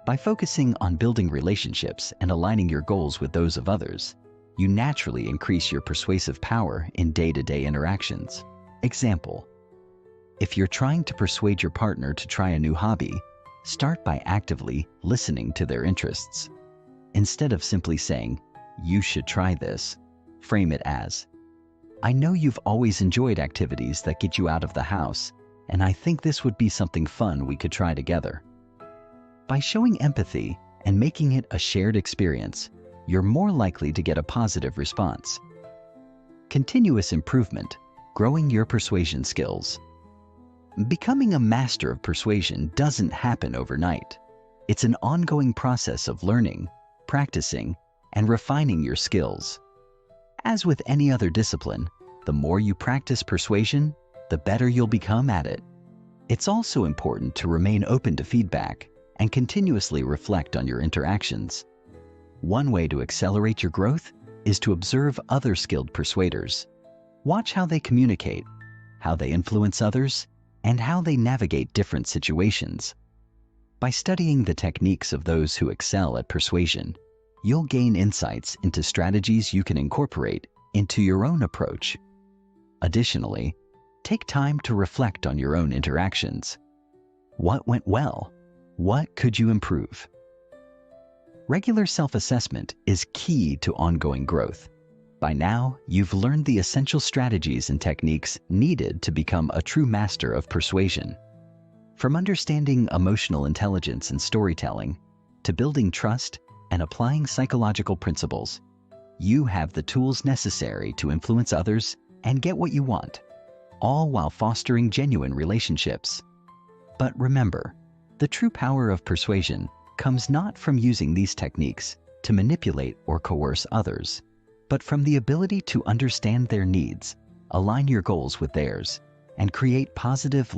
By focusing on building relationships and aligning your goals with those of others, you naturally increase your persuasive power in day-to-day interactions. Example: if you're trying to persuade your partner to try a new hobby, start by actively listening to their interests. Instead of simply saying, "You should try this," frame it as, "I know you've always enjoyed activities that get you out of the house, and I think this would be something fun we could try together." By showing empathy and making it a shared experience, you're more likely to get a positive response. Continuous improvement, growing your persuasion skills. Becoming a master of persuasion doesn't happen overnight. It's an ongoing process of learning, practicing, and refining your skills. As with any other discipline, the more you practice persuasion, the better you'll become at it. It's also important to remain open to feedback and continuously reflect on your interactions. One way to accelerate your growth is to observe other skilled persuaders. Watch how they communicate, how they influence others, and how they navigate different situations. By studying the techniques of those who excel at persuasion, you'll gain insights into strategies you can incorporate into your own approach. Additionally, take time to reflect on your own interactions. What went well? What could you improve? Regular self-assessment is key to ongoing growth. By now, you've learned the essential strategies and techniques needed to become a true master of persuasion. From understanding emotional intelligence and storytelling, to building trust and applying psychological principles, you have the tools necessary to influence others and get what you want, all while fostering genuine relationships. But remember, the true power of persuasion comes not from using these techniques to manipulate or coerce others, but from the ability to understand their needs, align your goals with theirs, and create positive,